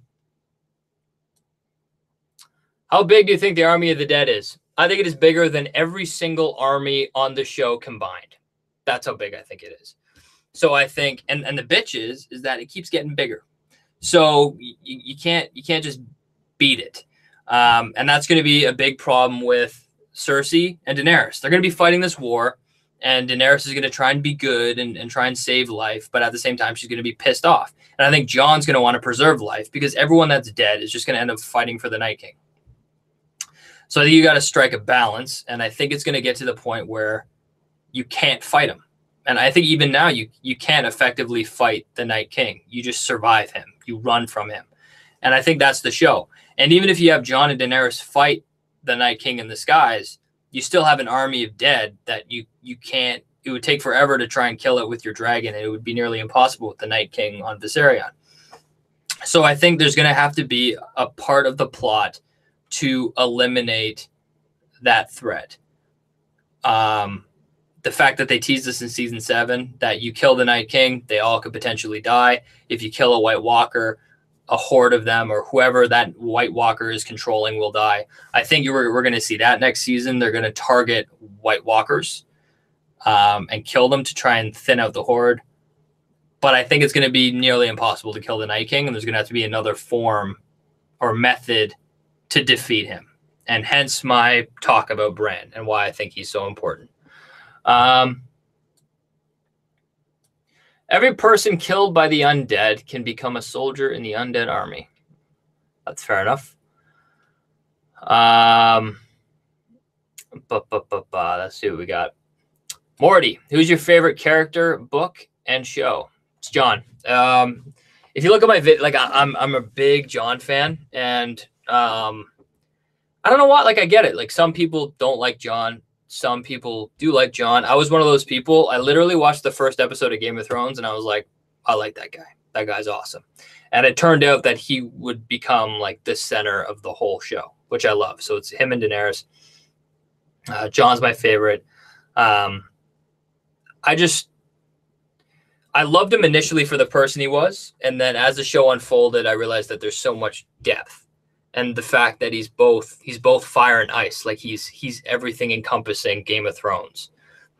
Speaker 1: big do you think the Army of the Dead is? I think it is bigger than every single army on the show combined. That's how big I think it is. So I think, and the bitch is that it keeps getting bigger. So you can't just beat it. And that's going to be a big problem with Cersei and Daenerys. They're going to be fighting this war, and Daenerys is going to try and be good and try and save life, but at the same time, she's going to be pissed off. And I think Jon's going to want to preserve life because everyone that's dead is just going to end up fighting for the Night King. So I think you got to strike a balance, and I think it's going to get to the point where you can't fight him. And I think even now you can't effectively fight the Night King. You just survive him. You run from him. And I think that's the show. And even if you have Jon and Daenerys fight the Night King in the skies, you still have an army of dead that you can't. It would take forever to try and kill it with your dragon, and it would be nearly impossible with the Night King on Viserion. So I think there's going to have to be a part of the plot to eliminate that threat. The fact that they teased us in season 7, that you kill the Night King, they all could potentially die. If you kill a White Walker, a horde of them or whoever that White Walker is controlling will die. I think we're going to see that next season. They're going to target White Walkers and kill them to try and thin out the horde. But I think it's going to be nearly impossible to kill the Night King, and there's going to have to be another form or method to defeat him. And hence my talk about Bran and why I think he's so important. Every person killed by the undead can become a soldier in the undead army. That's fair enough. Let's see what we got. Morty, who's your favorite character, book, and show? It's Jon. If you look at my vid, like I'm a big Jon fan, and I don't know why. Like I get it. Like some people don't like Jon. Some people do like Jon. I was one of those people. I literally watched the first episode of Game of Thrones, and I was like, I like that guy. That guy's awesome. And it turned out that he would become like the center of the whole show, which I love. So it's him and Daenerys. Jon's my favorite. I loved him initially for the person he was. And then as the show unfolded, I realized that there's so much depth. And the fact that he's both fire and ice, like he's everything encompassing Game of Thrones.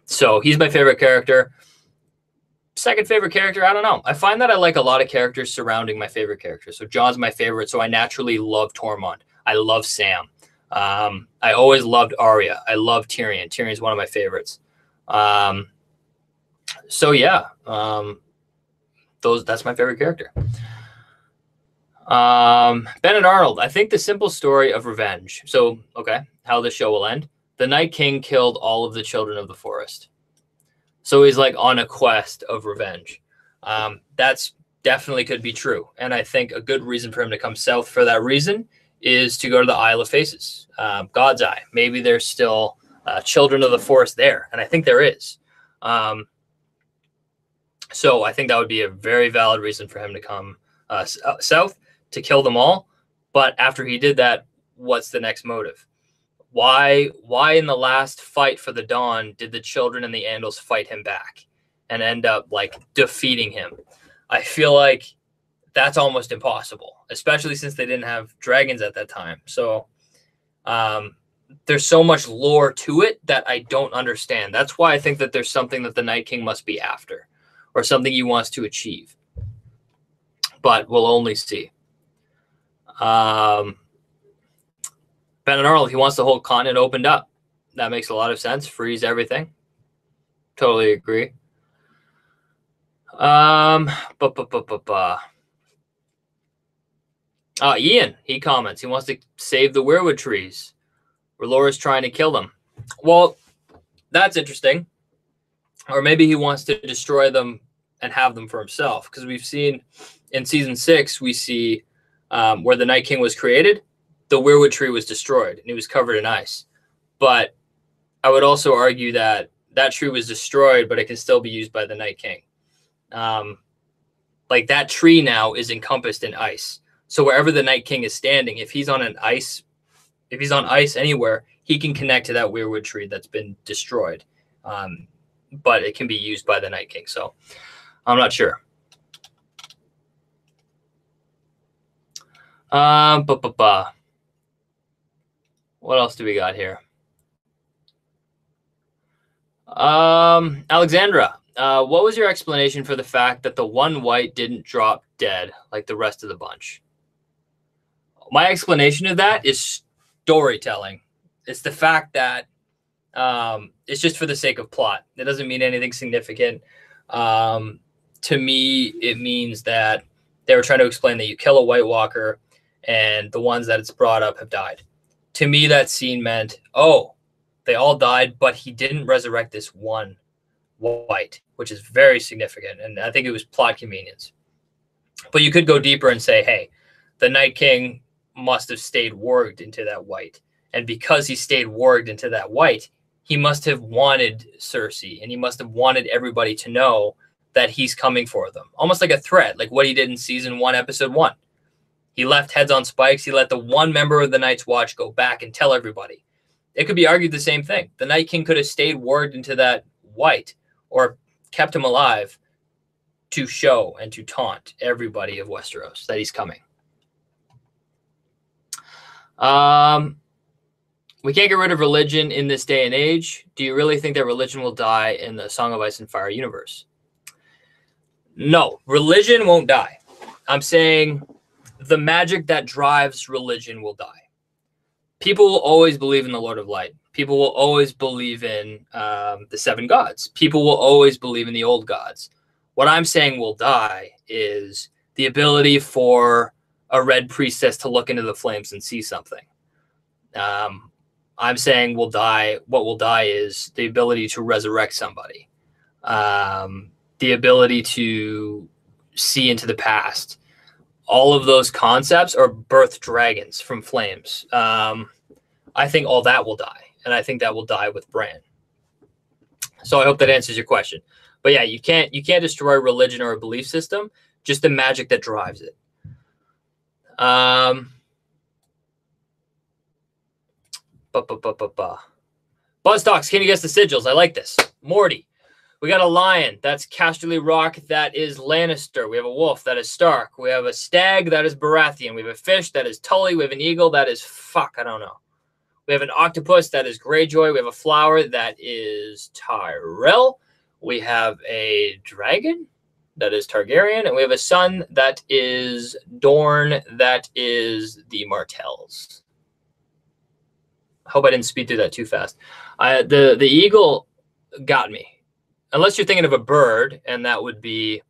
Speaker 1: So he's my favorite character. Second favorite character, I don't know. I find that I like a lot of characters surrounding my favorite character. So Jon's my favorite, so I naturally love Tormund. I love Sam. I always loved Arya. I love Tyrion. Tyrion's one of my favorites. So yeah, that's my favorite character. Ben and Arnold, I think the simple story of revenge. So, okay, how the show will end. The Night King killed all of the children of the forest. So he's like on a quest of revenge. That's definitely could be true. And I think a good reason for him to come south for that reason is to go to the Isle of Faces, God's Eye. Maybe there's still children of the forest there. And I think there is. So I think that would be a very valid reason for him to come south to kill them all. But after he did that, what's the next motive? Why in the last fight for the Dawn did the children and the Andals fight him back and end up like defeating him? I feel like that's almost impossible, especially since they didn't have dragons at that time. So there's so much lore to it that I don't understand. That's why I think that there's something that the Night King must be after or something he wants to achieve. But we'll only see. Ben and Arnold, he wants the whole continent opened up. That makes a lot of sense. Freeze everything. Totally agree. Ian, he comments. He wants to save the weirwood trees. R'hllor's trying to kill them. Well, that's interesting. Or maybe he wants to destroy them and have them for himself. Because we've seen in season 6, we see where the Night King was created, the weirwood tree was destroyed and he was covered in ice. But I would also argue that that tree was destroyed, but it can still be used by the Night King. Like that tree now is encompassed in ice. So wherever the Night King is standing, if he's on ice anywhere, he can connect to that weirwood tree that's been destroyed. But it can be used by the Night King. So I'm not sure. What else do we got here? Alexandra, what was your explanation for the fact that the one white didn't drop dead like the rest of the bunch? My explanation of that is storytelling. It's the fact that it's just for the sake of plot. It doesn't mean anything significant. To me, it means that they were trying to explain that you kill a White Walker and the ones that it's brought up have died. To me, that scene meant, oh, they all died, but he didn't resurrect this one white, which is very significant. And I think it was plot convenience. But you could go deeper and say, hey, the Night King must have stayed warged into that white. And because he stayed warged into that white, he must have wanted Cersei, and he must have wanted everybody to know that he's coming for them. Almost like a threat, like what he did in season 1, episode 1. He left heads on spikes. He let the one member of the Night's Watch go back and tell everybody. It could be argued the same thing. The Night King could have stayed warged into that white or kept him alive to show and to taunt everybody of Westeros that he's coming. We can't get rid of religion in this day and age. Do you really think that religion will die in the Song of Ice and Fire universe? No, religion won't die. I'm saying the magic that drives religion will die. People will always believe in the Lord of Light. People will always believe in the 7 gods. People will always believe in the old gods. What I'm saying will die is the ability for a red priestess to look into the flames and see something. I'm saying will die. What will die is the ability to resurrect somebody, the ability to see into the past. All of those concepts are birth dragons from flames. I think all that will die, and I think that will die with Bran. So I hope that answers your question. But yeah, you can't destroy religion or a belief system, just the magic that drives it. BuzzTox, can you guess the sigils? I like this. Morty. We got a lion. That's Casterly Rock. That is Lannister. We have a wolf. That is Stark. We have a stag. That is Baratheon. We have a fish. That is Tully. We have an eagle. That is I don't know. We have an octopus. That is Greyjoy. We have a flower. That is Tyrell. We have a dragon. That is Targaryen. And we have a sun. That is Dorne. That is the Martells. I hope I didn't speed through that too fast. The eagle got me. Unless you're thinking of a bird, and that would be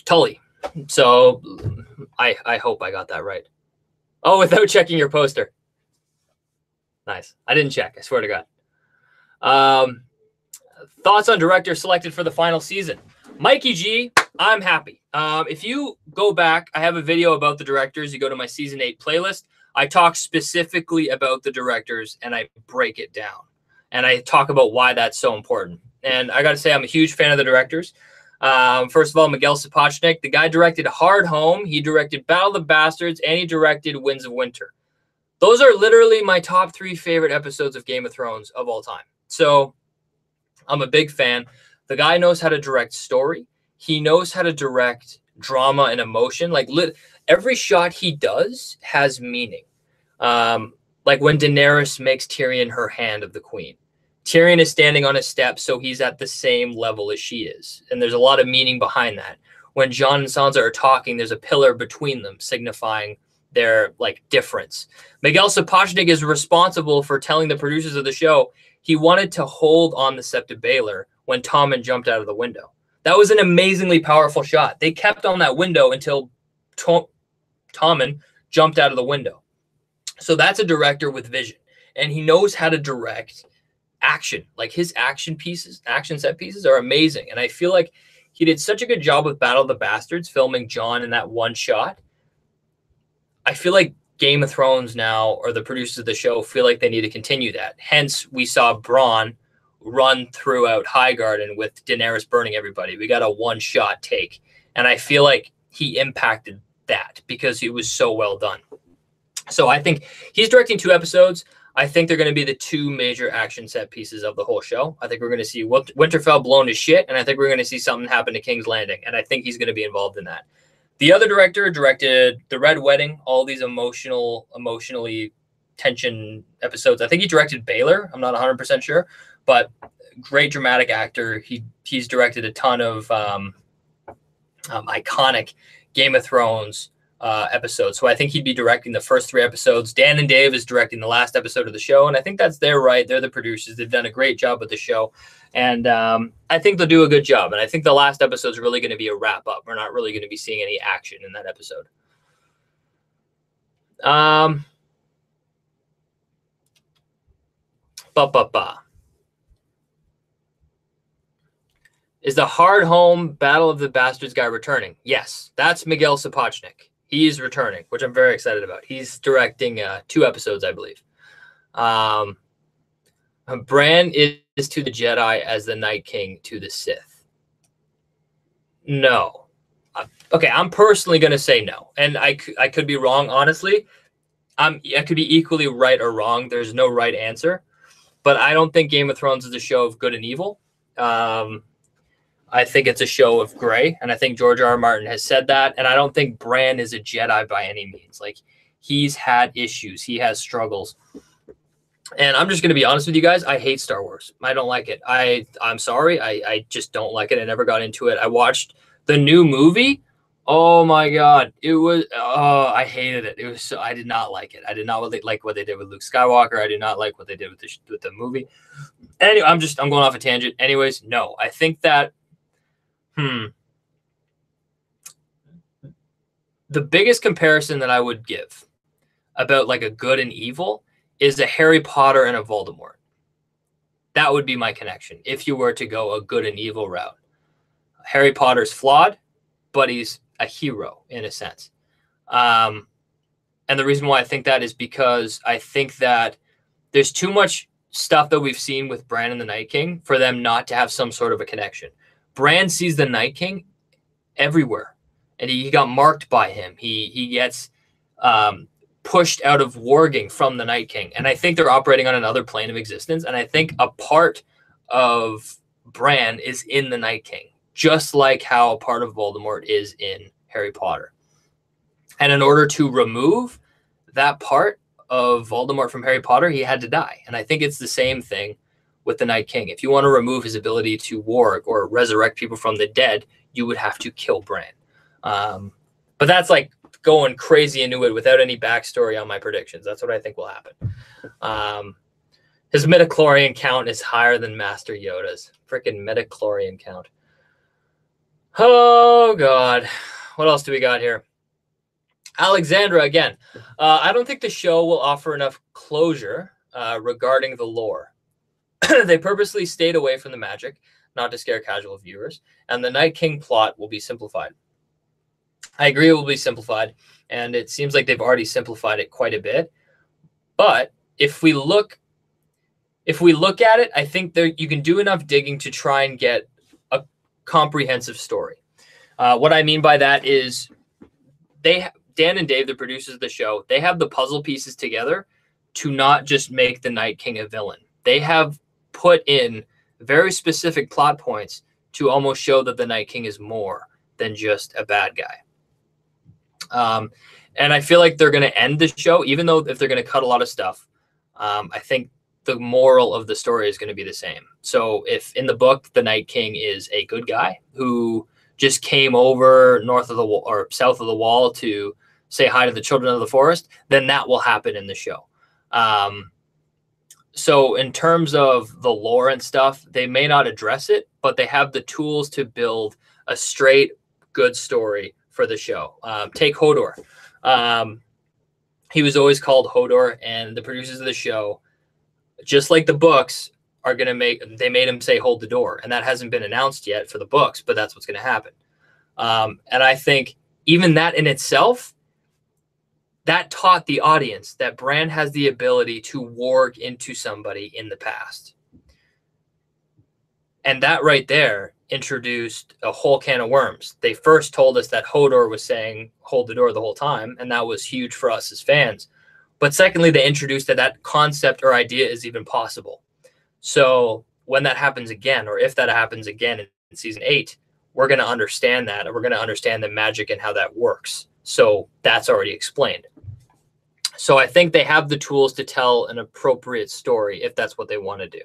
Speaker 1: Tully. So I hope I got that right. Oh, without checking your poster. Nice. I didn't check. I swear to God. Thoughts on director selected for the final season? Mikey G, I'm happy. If you go back, I have a video about the directors. You go to my season 8 playlist. I talk specifically about the directors, and I break it down. And I talk about why that's so important. And I got to say, I'm a huge fan of the directors. First of all, Miguel Sapochnik. The guy directed Hard Home. He directed Battle of the Bastards, and he directed Winds of Winter. Those are literally my top 3 favorite episodes of Game of Thrones of all time. So I'm a big fan. The guy knows how to direct story. He knows how to direct drama and emotion. Like every shot he does has meaning. Like when Daenerys makes Tyrion her hand of the queen. Tyrion is standing on a step, so he's at the same level as she is. And there's a lot of meaning behind that. When Jon and Sansa are talking, there's a pillar between them, signifying their difference. Miguel Sapochnik is responsible for telling the producers of the show he wanted to hold on the Sept of Baelor when Tommen jumped out of the window. That was an amazingly powerful shot. They kept on that window until Tommen jumped out of the window. So that's a director with vision, and he knows how to direct action. Like his action set pieces are amazing. And I feel like he did such a good job with Battle of the Bastards, filming Jon in that one shot. I feel like Game of Thrones now, or the producers of the show, feel like they need to continue that. Hence, we saw Bran run throughout Highgarden with Daenerys burning everybody. We got a one-shot take. And I feel like he impacted that because it was so well done. So I think he's directing 2 episodes. I think they're going to be the 2 major action set pieces of the whole show. I think we're going to see Winterfell blown to shit, and I think we're going to see something happen to King's Landing, and I think he's going to be involved in that. The other director directed The Red Wedding, all these emotionally tension episodes. I think he directed Baelor. I'm not 100% sure, but great dramatic actor. He's directed a ton of iconic Game of Thrones episodes. So I think he'd be directing the first 3 episodes. Dan and Dave is directing the last episode of the show, and I think that's their right. They're the producers. They've done a great job with the show, and I think they'll do a good job. And I think the last episode is really going to be a wrap up. We're not really going to be seeing any action in that episode. Is the hard home Battle of the Bastards guy returning? Yes, that's Miguel Sapochnik. He's returning, which I'm very excited about. He's directing 2 episodes, I believe. Bran is to the Jedi as the Night King to the Sith. No. Okay, I'm personally going to say no. And I could be wrong, honestly. I could be equally right or wrong. There's no right answer. But I don't think Game of Thrones is a show of good and evil. I think it's a show of gray. And I think George R. R. Martin has said that. And I don't think Bran is a Jedi by any means. Like, he's had issues. He has struggles. And I'm just going to be honest with you guys. I hate Star Wars. I don't like it. I'm sorry. I just don't like it. I never got into it. I watched the new movie. Oh my God. It was, I hated it. It was so, I did not like it. I did not like what they did with Luke Skywalker. I did not like what they did with the movie. Anyway, I'm going off a tangent. Anyways, no, I think that, the biggest comparison that I would give about like a good and evil is a Harry Potter and a Voldemort. That would be my connection if you were to go a good and evil route. Harry Potter's flawed, but he's a hero in a sense. And the reason why I think that is because I think that there's too much stuff that we've seen with Bran and the Night King for them not to have some sort of a connection. Bran sees the Night King everywhere, and he got marked by him. He gets pushed out of warging from the Night King. And I think they're operating on another plane of existence. And I think a part of Bran is in the Night King, just like how a part of Voldemort is in Harry Potter. And in order to remove that part of Voldemort from Harry Potter, he had to die. And I think it's the same thing with the Night King. If you want to remove his ability to warg or resurrect people from the dead, you would have to kill Bran. But that's like going crazy into it without any backstory on my predictions. That's what I think will happen. His midichlorian count is higher than Master Yoda's. Freaking midichlorian count. Oh, God. What else do we got here? Alexandra, again. I don't think the show will offer enough closure regarding the lore. They purposely stayed away from the magic, not to scare casual viewers, and the Night King plot will be simplified. I agree it will be simplified, and it seems like they've already simplified it quite a bit. But if we look at it, I think you can do enough digging to try and get a comprehensive story. What I mean by that is Dan and Dave, the producers of the show, they have the puzzle pieces together to not just make the Night King a villain. They have put in very specific plot points to almost show that the Night King is more than just a bad guy. And I feel like they're going to end the show, even though if they're going to cut a lot of stuff, I think the moral of the story is going to be the same. So if in the book, the Night King is a good guy who just came over north of the wall or south of the wall to say hi to the children of the forest, then that will happen in the show. So in terms of the lore and stuff, they may not address it, but they have the tools to build a straight good story for the show. Take Hodor. He was always called Hodor, and the producers of the show, just like the books, they made him say hold the door, and that hasn't been announced yet for the books, but that's what's going to happen. And I think even that in itself, that taught the audience that Bran has the ability to warg into somebody in the past. And that right there introduced a whole can of worms. They first told us that Hodor was saying hold the door the whole time, and that was huge for us as fans. But secondly, they introduced that concept or idea is even possible. So when that happens again, or if that happens again in season 8, we're going to understand that, and we're going to understand the magic and how that works. So that's already explained. So I think they have the tools to tell an appropriate story if that's what they want to do.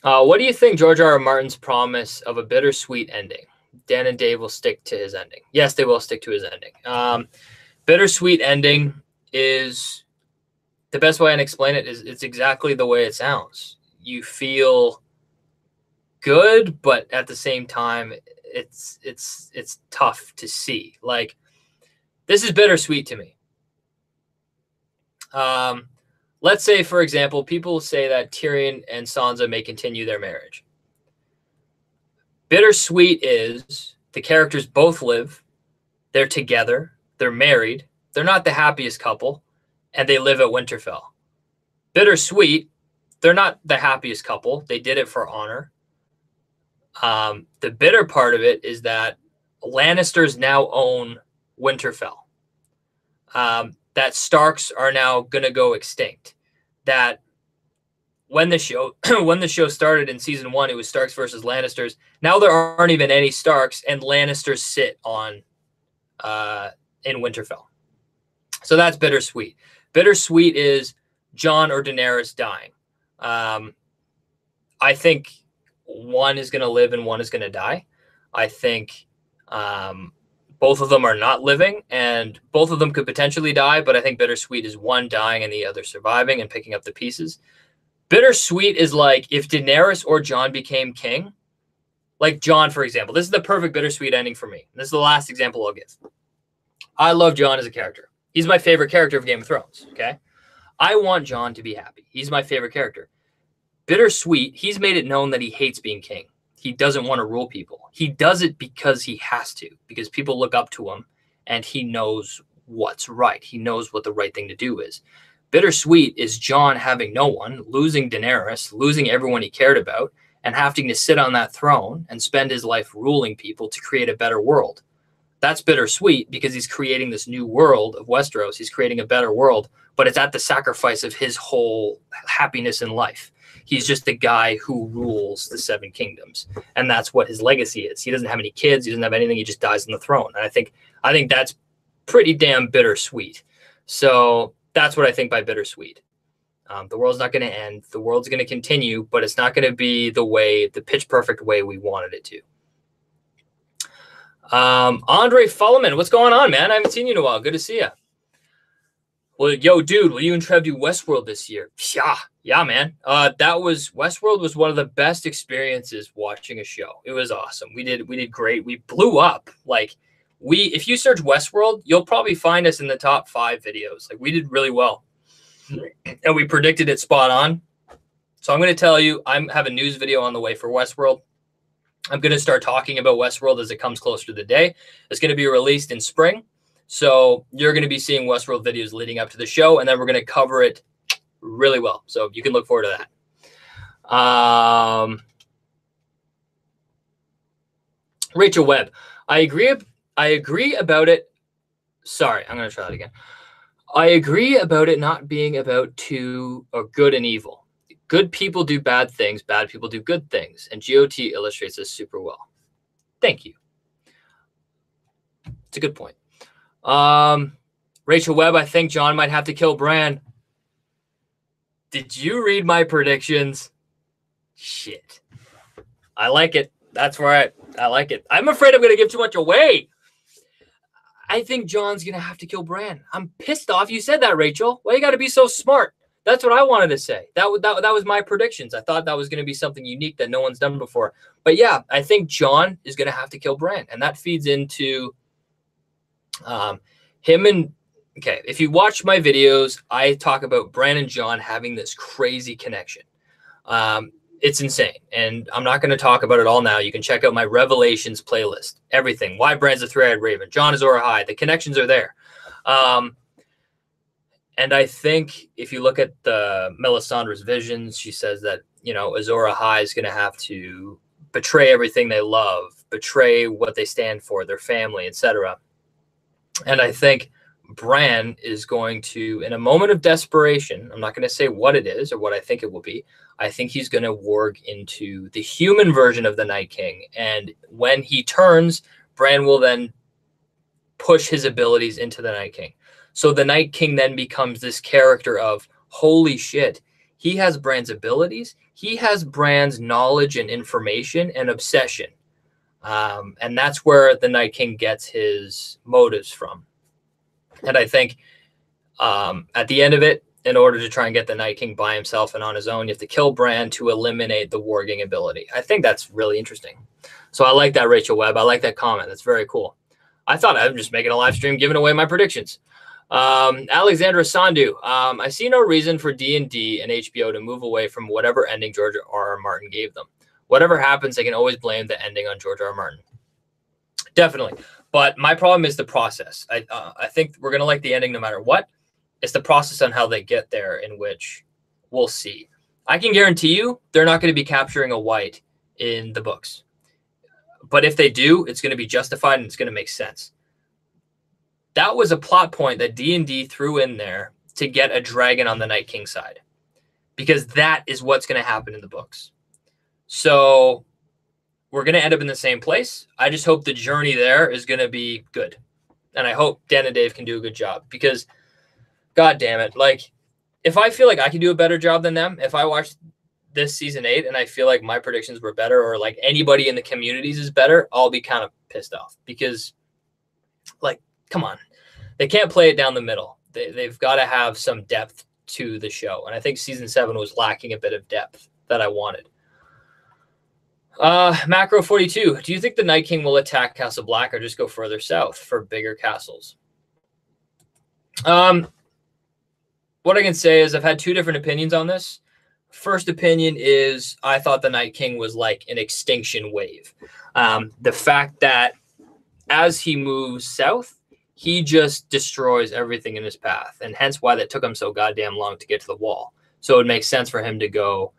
Speaker 1: What do you think George R. R. Martin's promise of a bittersweet ending? Dan and Dave will stick to his ending. Yes, they will stick to his ending. Bittersweet ending is the best way I can explain it is it's exactly the way it sounds. You feel good, but at the same time, it's tough to see. Like, this is bittersweet to me. let's say, for example, people say that Tyrion and Sansa may continue their marriage. Bittersweet is the characters both live, they're together, they're married, they're not the happiest couple, and they live at Winterfell. Bittersweet, they're not the happiest couple. They did it for honor. The bitter part of it is that Lannisters now own Winterfell. That Starks are now going to go extinct. That when the show started in season 1, it was Starks versus Lannisters. Now there aren't even any Starks, and Lannisters sit on in Winterfell. So that's bittersweet. Bittersweet is Jon or Daenerys dying. I think one is going to live and one is going to die. I think both of them are not living, and both of them could potentially die, but I think bittersweet is one dying and the other surviving and picking up the pieces. Bittersweet is like if Daenerys or Jon became king, like Jon, for example. This is the perfect bittersweet ending for me. This is the last example I'll give. I love Jon as a character. He's my favorite character of Game of Thrones, okay? I want Jon to be happy. He's my favorite character. Bittersweet, he's made it known that he hates being king. He doesn't want to rule people. He does it because he has to, because people look up to him and he knows what's right. He knows what the right thing to do is. Bittersweet is Jon having no one, losing Daenerys, losing everyone he cared about, and having to sit on that throne and spend his life ruling people to create a better world. That's bittersweet because he's creating this new world of Westeros. He's creating a better world, but it's at the sacrifice of his whole happiness in life. He's just the guy who rules the 7 kingdoms, and that's what his legacy is. He doesn't have any kids. He doesn't have anything. He just dies on the throne. And I think that's pretty damn bittersweet. So that's what I think by bittersweet. The world's not going to end. The world's going to continue, but it's not going to be the pitch perfect way we wanted it to. Andre Fullerman, what's going on, man? I haven't seen you in a while. Good to see you. Well, yo, dude, will you and Trev do Westworld this year? Yeah, man. Westworld was one of the best experiences watching a show. It was awesome. We did great. We blew up. Like if you search Westworld, you'll probably find us in the top 5 videos. Like we did really well, and we predicted it spot on. So I'm going to tell you, I have a news video on the way for Westworld. I'm going to start talking about Westworld as it comes closer to the day. It's going to be released in spring. So you're going to be seeing Westworld videos leading up to the show, and then we're going to cover it really well. So you can look forward to that. Rachel Webb, I agree about it. Sorry, I'm going to try that again. I agree about it not being about two or good and evil. Good people do bad things, bad people do good things, and GOT illustrates this super well. Thank you. It's a good point. Rachel Webb, I think Jon might have to kill Bran. Did you read my predictions? Shit. I like it. That's right. I like it. I'm afraid I'm going to give too much away. I think Jon's going to have to kill Bran. I'm pissed off you said that, Rachel. Why you got to be so smart? That's what I wanted to say. That was my predictions. I thought that was going to be something unique that no one's done before. But yeah, I think Jon is going to have to kill Bran. And that feeds into him and... Okay, if you watch my videos, I talk about Bran and Jon having this crazy connection. It's insane. And I'm not going to talk about it all now. You can check out my Revelations playlist. Everything. Why Bran's a three-eyed raven. Jon is Azor Ahai. The connections are there. And I think if you look at the Melisandre's visions, she says that, Azor Ahai is going to have to betray everything they love, betray what they stand for, their family, etc. And I think Bran is going to, in a moment of desperation, I'm not going to say what it is or what I think it will be. I think he's going to warg into the human version of the Night King. And when he turns, Bran will then push his abilities into the Night King. So the Night King then becomes this character of, holy shit, he has Bran's abilities. He has Bran's knowledge and information and obsession. And that's where the Night King gets his motives from. And I think at the end of it, in order to try and get the Night King by himself and on his own, you have to kill Bran to eliminate the warging ability. I think that's really interesting. So I like that, Rachel Webb. I like that comment. That's very cool. I thought I was just making a live stream giving away my predictions. Alexandra Sandu. I see no reason for D&D and HBO to move away from whatever ending George R.R. Martin gave them. Whatever happens, they can always blame the ending on George R.R. Martin. Definitely. But my problem is the process. I think we're going to like the ending no matter what. It's the process on how they get there in which we'll see. I can guarantee you they're not going to be capturing a white in the books. But if they do, it's going to be justified and it's going to make sense. That was a plot point that D&D threw in there to get a dragon on the Night King side. Because that is what's going to happen in the books. So we're going to end up in the same place. I just hope the journey there is going to be good. And I hope Dan and Dave can do a good job. Because, God damn it, like, if I feel like I can do a better job than them, if I watch this season 8 and I feel like my predictions were better or like anybody in the communities is better, I'll be kind of pissed off. Because, like, come on. They can't play it down the middle. They've got to have some depth to the show. And I think season 7 was lacking a bit of depth that I wanted. Macro 42. Do you think the Night King will attack Castle Black or just go further south for bigger castles? What I can say is I've had two different opinions on this. First opinion is I thought the Night King was like an extinction wave. The fact that as he moves south, he just destroys everything in his path, and hence why that took him so goddamn long to get to the wall. So it makes sense for him to go,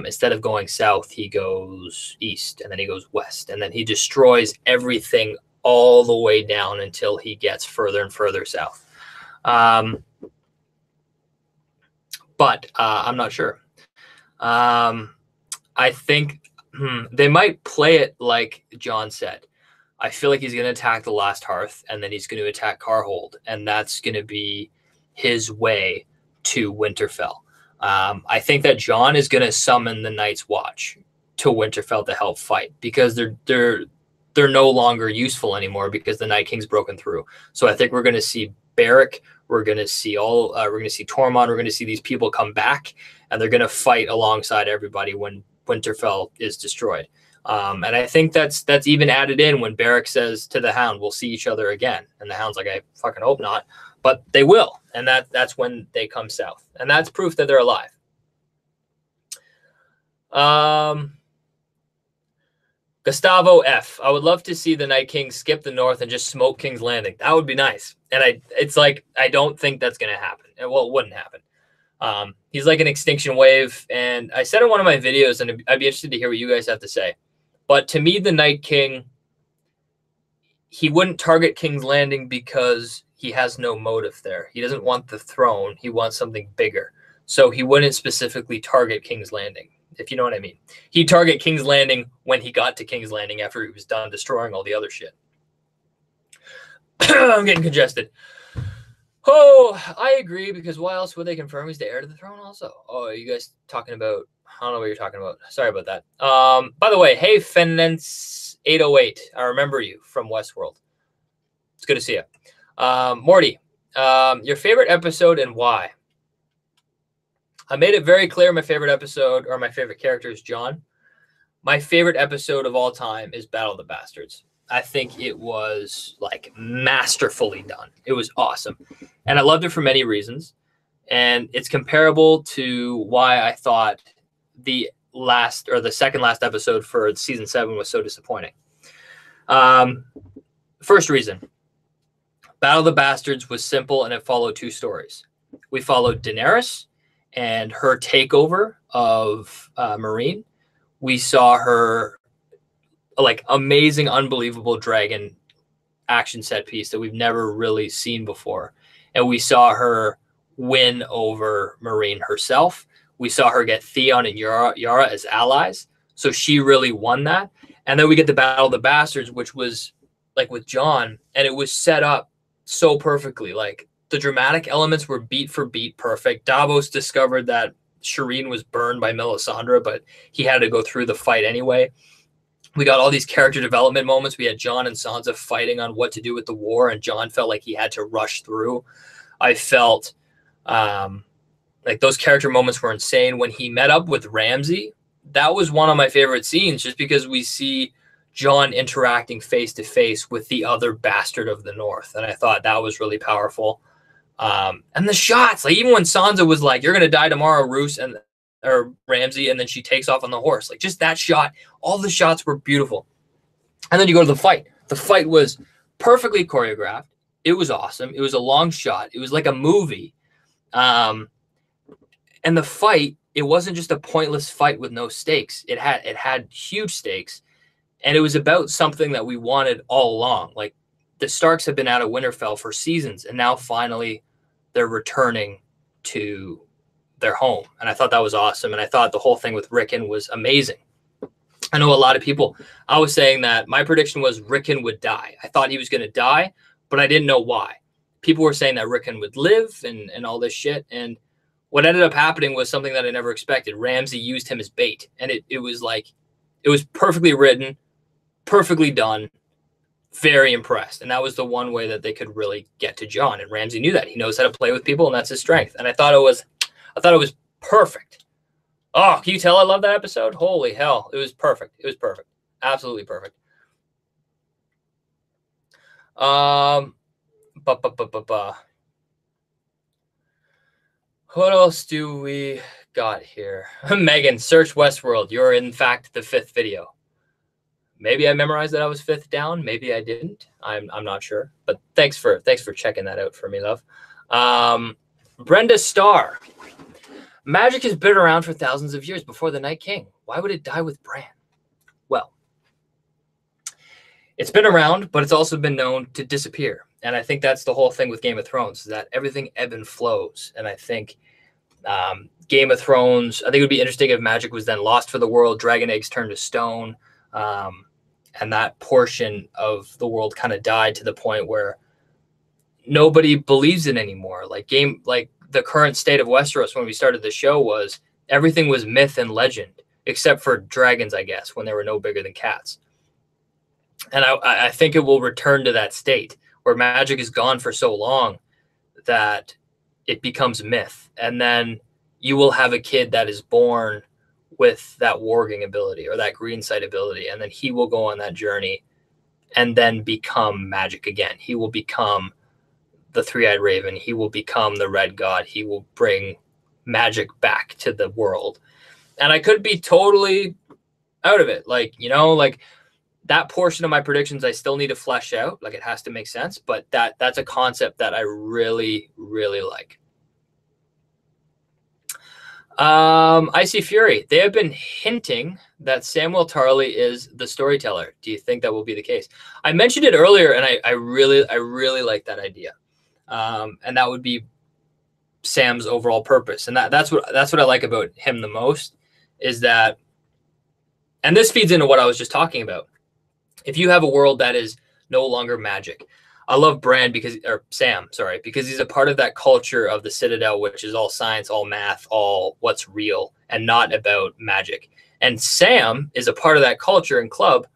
Speaker 1: instead of going south, he goes east, and then he goes west, and then he destroys everything all the way down until he gets further and further south. But I'm not sure. I think they might play it like John said. I feel like he's going to attack the last hearth, and then he's going to attack Carhold, and that's going to be his way to Winterfell. I think that John is going to summon the Night's Watch to Winterfell to help fight because they're no longer useful anymore because the Night King's broken through. So I think we're going to see Beric, we're going to see Tormund, we're going to see these people come back, and they're going to fight alongside everybody when Winterfell is destroyed. And I think that's even added in when Beric says to the Hound, we'll see each other again. And the Hound's like, I fucking hope not. But they will. And that's when they come south. And that's proof that they're alive. Gustavo F. I would love to see the Night King skip the north and just smoke King's Landing. That would be nice. And it's like, I don't think that's going to happen. Well, it wouldn't happen. He's like an extinction wave. And I said in one of my videos, and I'd be interested to hear what you guys have to say. But to me, the Night King, he wouldn't target King's Landing because he has no motive there. He doesn't want the throne. He wants something bigger. So he wouldn't specifically target King's Landing, if you know what I mean. He'd target King's Landing when he got to King's Landing after he was done destroying all the other shit. I'm getting congested. Oh, I agree, because why else would they confirm he's the heir to the throne also? Oh, are you guys talking about... I don't know what you're talking about. Sorry about that. By the way, hey, Fenence808. I remember you from Westworld. It's good to see you. Morty, your favorite episode and why? I made it very clear my favorite episode, or my favorite character, is Jon. My favorite episode of all time is Battle of the Bastards. I think it was like masterfully done. It was awesome. And I loved it for many reasons. And it's comparable to why I thought the second last episode for season 7 was so disappointing. First reason, Battle of the Bastards was simple and it followed two stories. We followed Daenerys and her takeover of Meereen. We saw her like amazing, unbelievable dragon action set piece that we've never really seen before. And we saw her win over Meereen herself. We saw her get Theon and Yara as allies. So she really won that. And then we get the Battle of the Bastards, which was like with Jon, and it was set up so perfectly. Like the dramatic elements were beat for beat perfect. Davos discovered that Shireen was burned by Melisandre, but he had to go through the fight anyway. We got all these character development moments. We had Jon and Sansa fighting on what to do with the war, and Jon felt like he had to rush through. I felt like those character moments were insane. When he met up with Ramsay, that was one of my favorite scenes, just because we see Jon interacting face to face with the other bastard of the North. And I thought that was really powerful. And the shots, like even when Sansa was like, "You're gonna die tomorrow, Roose," or Ramsay, and then she takes off on the horse, like just that shot. All the shots were beautiful. And then you go to the fight. The fight was perfectly choreographed. It was awesome. It was a long shot. It was like a movie. And the fight, it wasn't just a pointless fight with no stakes. It had huge stakes, and it was about something that we wanted all along. Like the Starks have been out of Winterfell for seasons, and now finally they're returning to their home. And I thought that was awesome. And I thought the whole thing with Rickon was amazing. I know a lot of people, I was saying that my prediction was Rickon would die. I thought he was going to die, but I didn't know why. People were saying that Rickon would live and all this shit. And what ended up happening was something that I never expected. Ramsay used him as bait. And it was like, it was perfectly written, perfectly done, very impressed. And that was the one way that they could really get to Jon. And Ramsay knew that. He knows how to play with people, and that's his strength. And I thought it was perfect. Oh, can you tell I love that episode? Holy hell. It was perfect. It was perfect. Absolutely perfect. What else do we got here? Megan, search Westworld. You're in fact the 5th video. Maybe I memorized that I was 5th down. Maybe I didn't. I'm not sure. But thanks for checking that out for me, love. Brenda Starr. Magic has been around for thousands of years before the Night King. Why would it die with Bran? Well, it's been around, but it's also been known to disappear. And I think that's the whole thing with Game of Thrones, is that everything ebb and flows. And I think Game of Thrones, I think it would be interesting if magic was then lost for the world, dragon eggs turned to stone, and that portion of the world kind of died to the point where nobody believes it anymore. Like the current state of Westeros when we started the show was everything was myth and legend, except for dragons, I guess, when they were no bigger than cats. And I think it will return to that state where magic is gone for so long that it becomes myth. And then you will have a kid that is born with that warging ability or that green sight ability. And then he will go on that journey and then become magic again. He will become the three-eyed raven. He will become the red god. He will bring magic back to the world. And I could be totally out of it. Like, like that portion of my predictions, I still need to flesh out. Like it has to make sense, but that's a concept that I really, really like. Icy Fury. They have been hinting that Samwell Tarly is the storyteller. Do you think that will be the case? I mentioned it earlier, and I really like that idea. And that would be Sam's overall purpose. And that's what I like about him the most is that, and this feeds into what I was just talking about. If you have a world that is no longer magic, I love Bran because he's a part of that culture of the Citadel, which is all science, all math, all what's real, and not about magic. And Sam is a part of that culture and club,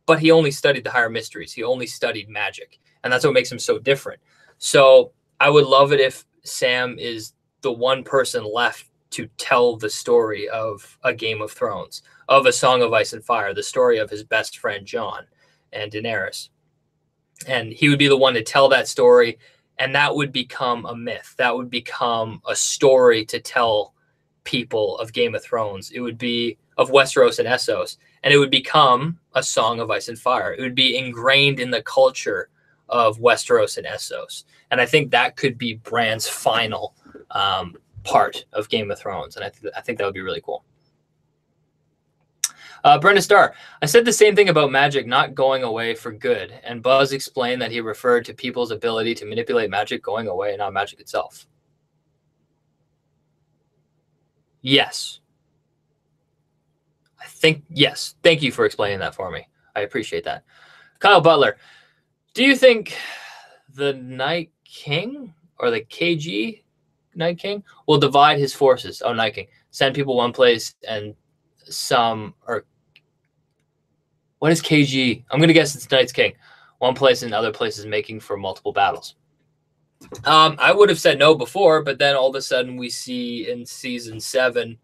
Speaker 1: but he only studied the higher mysteries. He only studied magic. And that's what makes him so different. So I would love it if Sam is the one person left to tell the story of a Game of Thrones, of A Song of Ice and Fire, the story of his best friend Jon and Daenerys. And he would be the one to tell that story, and that would become a myth. That would become a story to tell people of Game of Thrones. It would be of Westeros and Essos, and it would become A Song of Ice and Fire. It would be ingrained in the culture of Westeros and Essos. And I think that could be Bran's final part of Game of Thrones. And I think that would be really cool. Brenda Starr, I said the same thing about magic not going away for good. And Buzz explained that he referred to people's ability to manipulate magic going away, not magic itself. Yes. I think, yes. Thank you for explaining that for me. I appreciate that. Kyle Butler, do you think the Night King or the KG Night King will divide his forces? Oh, Night King. Send people one place and some, or what is KG? I'm going to guess it's Night's King. One place and other places making for multiple battles. I would have said no before, but then all of a sudden we see in season 7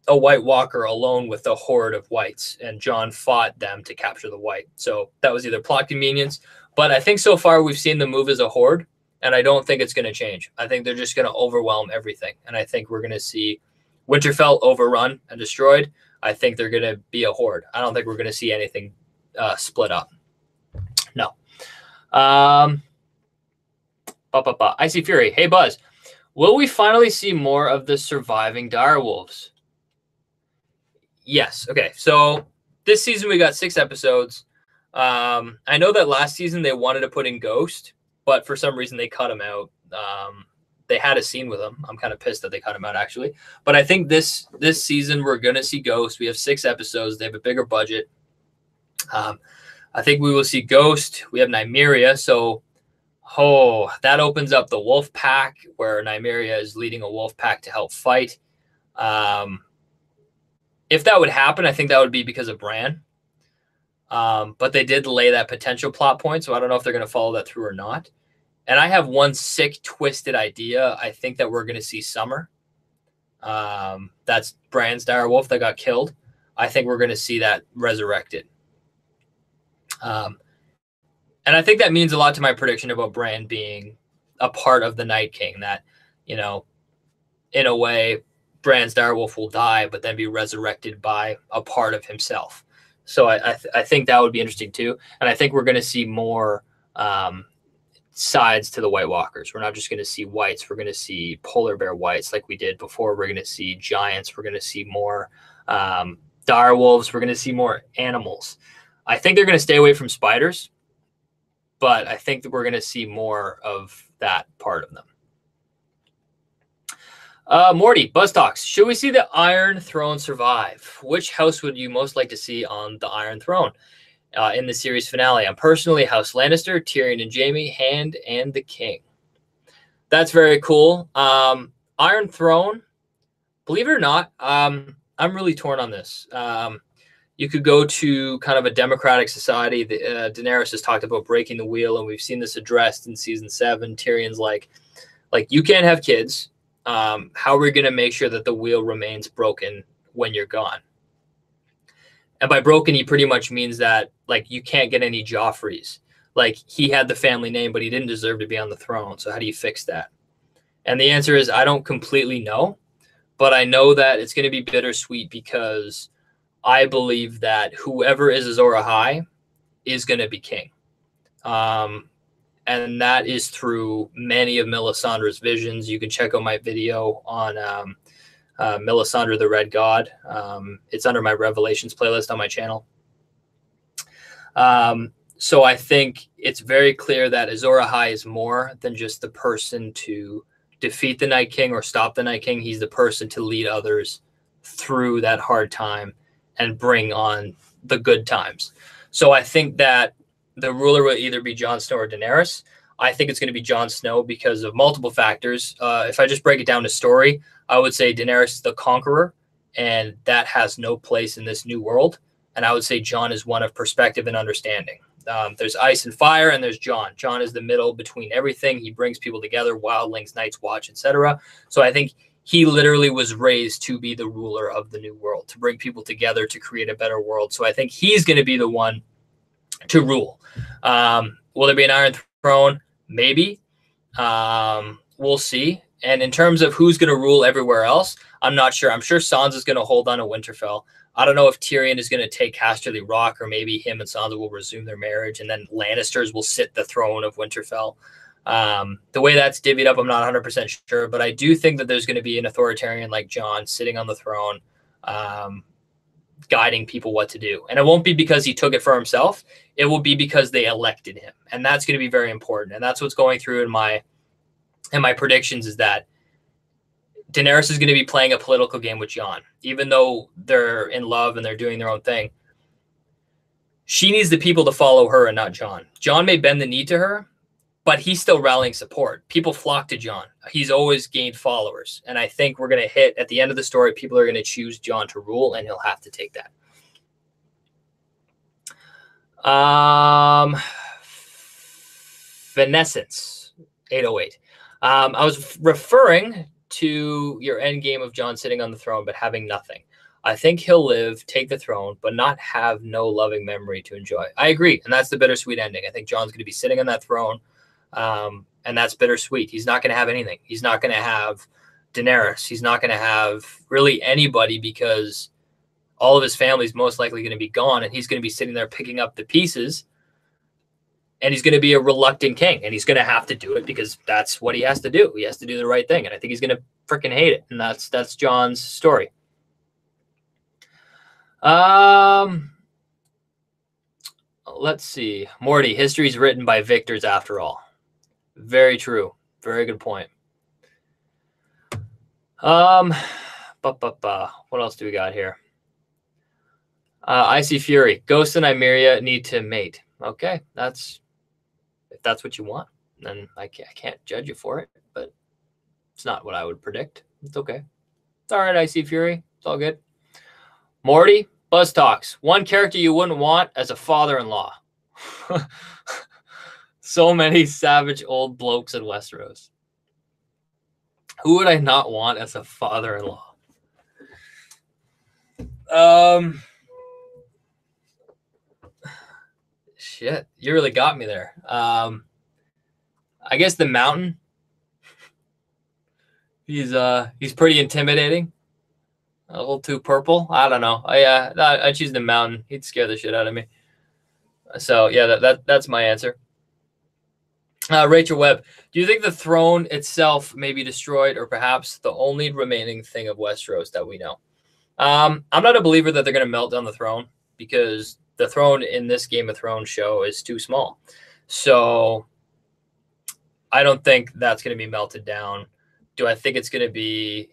Speaker 1: a White Walker alone with a horde of whites, and Jon fought them to capture the white. So that was either plot convenience, but I think so far we've seen them move as a horde, and I don't think it's going to change. I think they're just going to overwhelm everything, and I think we're going to see Winterfell overrun and destroyed. I think they're going to be a horde. I don't think we're going to see anything split up. No. Icy Fury. Hey, Buzz. Will we finally see more of the surviving direwolves? Yes. Okay. So this season we got 6 episodes. I know that last season they wanted to put in Ghost, but for some reason they cut him out. They had a scene with him. I'm kind of pissed that they cut him out, actually. But I think this season we're going to see Ghost. We have 6 episodes. They have a bigger budget. I think we will see Ghost. We have Nymeria. So, that opens up the wolf pack where Nymeria is leading a wolf pack to help fight. If that would happen, I think that would be because of Bran. But they did lay that potential plot point, so I don't know if they're going to follow that through or not. And I have one sick, twisted idea. I think that we're going to see Summer. That's Bran's direwolf that got killed. I think we're going to see that resurrected. And I think that means a lot to my prediction about Bran being a part of the Night King. That, in a way, Bran's direwolf will die, but then be resurrected by a part of himself. So I think that would be interesting too. And I think we're going to see more sides to the White Walkers. We're not just going to see whites. We're going to see polar bear whites like we did before. We're going to see giants. We're going to see more dire wolves. We're going to see more animals. I think they're going to stay away from spiders, but I think that we're going to see more of that part of them. Morty, BuzzTox. Should we see the Iron Throne survive? Which house would you most like to see on the Iron Throne in the series finale? I'm personally House Lannister, Tyrion and Jaime, Hand, and the King. That's very cool. Iron Throne, believe it or not, I'm really torn on this. You could go to kind of a democratic society. Daenerys has talked about breaking the wheel, and we've seen this addressed in season 7. Tyrion's like you can't have kids. How are we going to make sure that the wheel remains broken when you're gone? And by broken, he pretty much means that, you can't get any Joffreys. He had the family name, but he didn't deserve to be on the throne. So how do you fix that? And the answer is, I don't completely know, but I know that it's going to be bittersweet because I believe that whoever is Azor Ahai is going to be king. And that is through many of Melisandre's visions. You can check out my video on Melisandre the Red God. It's under my Revelations playlist on my channel. So I think it's very clear that Azor Ahai is more than just the person to defeat the Night King or stop the Night King. He's the person to lead others through that hard time and bring on the good times. So I think that the ruler will either be Jon Snow or Daenerys. I think it's going to be Jon Snow because of multiple factors. If I just break it down to story, I would say Daenerys is the conqueror, and that has no place in this new world. And I would say Jon is one of perspective and understanding. There's ice and fire, and there's Jon. Jon is the middle between everything. He brings people together, wildlings, Night's Watch, etc. So I think he literally was raised to be the ruler of the new world, to bring people together to create a better world. So I think he's going to be the one to rule. Will there be an Iron Throne? Maybe. We'll see. And in terms of who's going to rule everywhere else, I'm not sure. I'm sure Sansa's going to hold on to Winterfell. I don't know if Tyrion is going to take Casterly Rock, or maybe him and Sansa will resume their marriage, and then Lannisters will sit the throne of Winterfell. The way that's divvied up, I'm not 100% sure, but I do think that there's going to be an authoritarian like Jon sitting on the throne, guiding people what to do. And it won't be because he took it for himself. It will be because they elected him. And that's going to be very important. And that's what's going through in my predictions, is that Daenerys is going to be playing a political game with Jon. Even though they're in love and they're doing their own thing, she needs the people to follow her and not Jon. Jon may bend the knee to her, but he's still rallying support. People flock to Jon. He's always gained followers. And I think we're going to hit, at the end of the story, people are going to choose Jon to rule, and he'll have to take that. Venescence, 808. I was referring to your end game of Jon sitting on the throne, but having nothing. I think he'll live, take the throne, but not have no loving memory to enjoy. I agree. And that's the bittersweet ending. I think Jon's going to be sitting on that throne, and that's Bittersweet. He's not going to have anything. He's not going to have Daenerys. He's not going to have really anybody because all of his family's most likely going to be gone, and he's going to be sitting there picking up the pieces, and he's going to be a reluctant king, and he's going to have to do it because that's what he has to do. He has to do the right thing, and I think he's going to freaking hate it, and that's Jon's story. Let's see. Morty, history's written by victors after all. Very true. Very good point. What else do we got here? Icy Fury. Ghost and Nymeria need to mate. Okay, if that's what you want, then I can't judge you for it, but it's not what I would predict. It's okay. It's all right, Icy Fury. It's all good. Morty, BuzzTox. One character you wouldn't want as a father-in-law. So many savage old blokes in Westeros. Who would I not want as a father-in-law? Shit, you really got me there. I guess the Mountain. He's pretty intimidating. A little too purple. I don't know. I choose the Mountain. He'd scare the shit out of me. So yeah, that's my answer. Rachel Webb, do you think the throne itself may be destroyed, or perhaps the only remaining thing of Westeros that we know? I'm not a believer that they're going to melt down the throne, because the throne in this Game of Thrones show is too small. So I don't think that's going to be melted down. Do I think it's going to be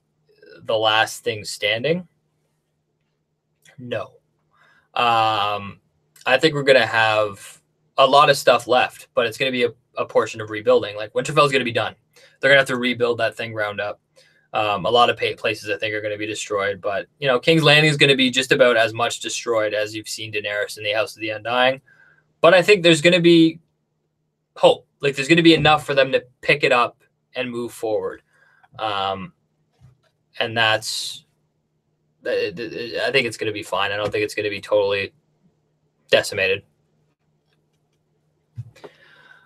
Speaker 1: the last thing standing? No. I think we're going to have a lot of stuff left, but it's going to be a portion of rebuilding. Like Winterfell's going to be done. They're going to have to rebuild that thing ground up. A lot of places I think are going to be destroyed, but King's Landing is going to be just about as much destroyed as you've seen Daenerys in the House of the Undying. But I think there's going to be hope. Like there's going to be enough for them to pick it up and move forward. And I think it's going to be fine. I don't think it's going to be totally decimated.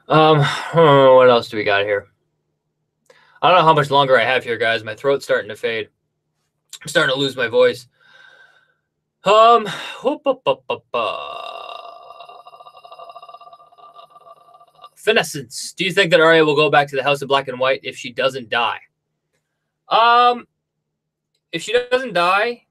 Speaker 1: What else do we got here? I don't know how much longer I have here, guys. My throat's starting to fade. I'm starting to lose my voice. Finessence. Do you think that Arya will go back to the House of Black and White if she doesn't die? If she doesn't die,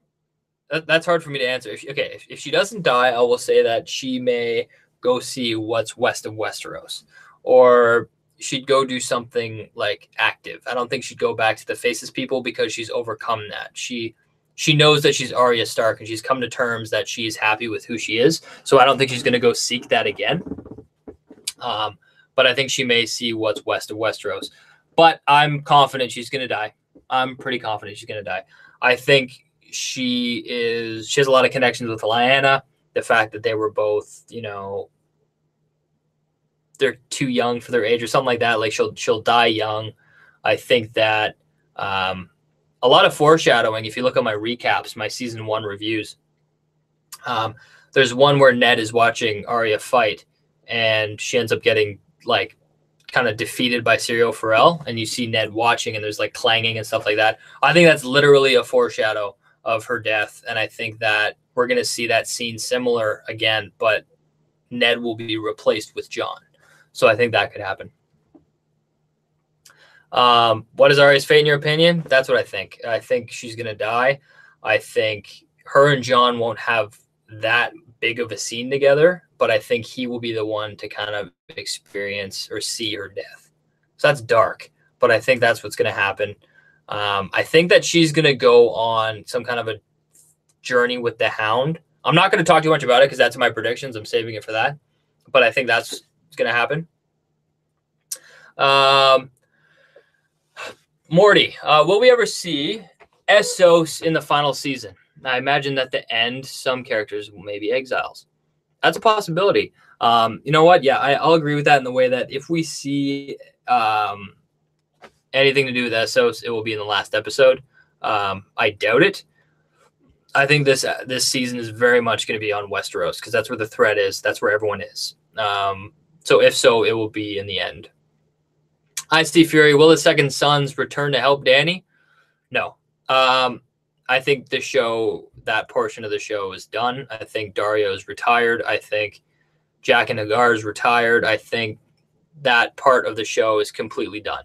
Speaker 1: that's hard for me to answer. If she doesn't die, I will say that she may go see what's west of Westeros, or she'd go do something like active. I don't think she'd go back to the Faceless people because she's overcome that. She knows that she's Arya Stark and she's come to terms that she's happy with who she is. So I don't think she's going to go seek that again. But I think she may see what's west of Westeros. But I'm confident she's going to die. I'm pretty confident she's going to die. I think she has a lot of connections with Lyanna. The fact that they were both, they're too young for their age or something like that. Like she'll die young. I think that a lot of foreshadowing. If you look at my recaps, my season 1 reviews, there's one where Ned is watching Arya fight, and she ends up getting like kind of defeated by Syrio Forel, and you see Ned watching, and there's like clanging and stuff like that. I think that's literally a foreshadow of her death, and I think that we're going to see that scene similar again, but Ned will be replaced with Jon. So I think that could happen. What is Arya's fate in your opinion? That's what I think. I think she's going to die. I think her and Jon won't have that big of a scene together, but I think he will be the one to kind of experience or see her death. So that's dark, but I think that's what's going to happen. I think that she's going to go on some kind of a journey with the Hound. I'm not going to talk too much about it because that's my predictions. I'm saving it for that, but I think that's what's going to happen. Morty, will we ever see Essos in the final season? I imagine that the end, some characters may be exiles. That's a possibility. You know what? Yeah, I'll agree with that in the way that if we see anything to do with Essos, it will be in the last episode. I doubt it. I think this season is very much going to be on Westeros because that's where the threat is. That's where everyone is. So if so, it will be in the end. I see Fury. Will the second sons return to help Danny? No. I think the show, that portion of the show is done. I think Dario's retired. I think Jack and Hagar is retired. I think that part of the show is completely done.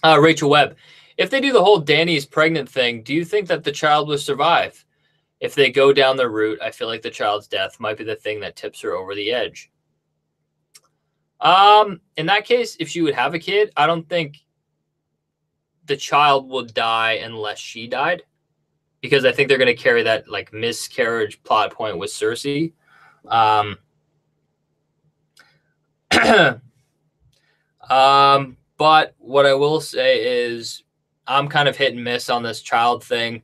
Speaker 1: Rachel Webb, if they do the whole Danny's pregnant thing, do you think that the child will survive? If they go down the route, I feel like the child's death might be the thing that tips her over the edge. In that case, if she would have a kid, I don't think the child will die unless she died, because I think they're going to carry that like miscarriage plot point with Cersei. But what I will say is I'm kind of hit and miss on this child thing.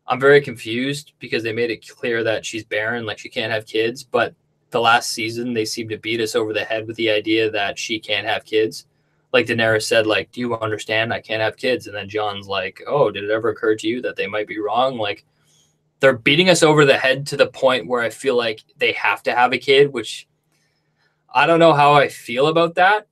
Speaker 1: I'm very confused because they made it clear that she's barren, like she can't have kids. But the last season, they seem to beat us over the head with the idea that she can't have kids. Like Daenerys said, like, do you understand? I can't have kids. And then Jon's like, oh, did it ever occur to you that they might be wrong? Like, they're beating us over the head to the point where I feel like they have to have a kid, which I don't know how I feel about that.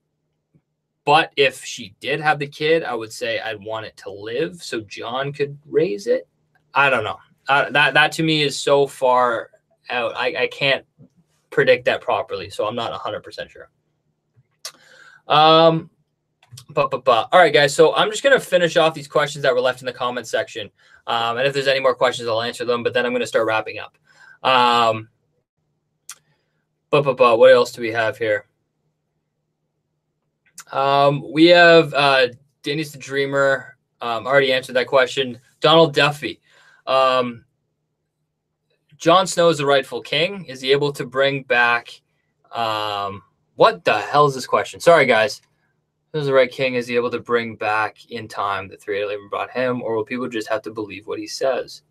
Speaker 1: But if she did have the kid, I would say I'd want it to live so Jon could raise it. I don't know. That to me is so far out. I can't predict that properly, so I'm not 100% sure. All right, guys. So I'm just going to finish off these questions that were left in the comment section. And if there's any more questions, I'll answer them. But then I'm going to start wrapping up. What else do we have here? We have Denny's the Dreamer. Already answered that question. Donald Duffy. Jon Snow is the rightful king. Is he able to bring back... what the hell is this question? Sorry, guys. Who's the right king? Is he able to bring back in time the three labor brought him, or will people just have to believe what he says?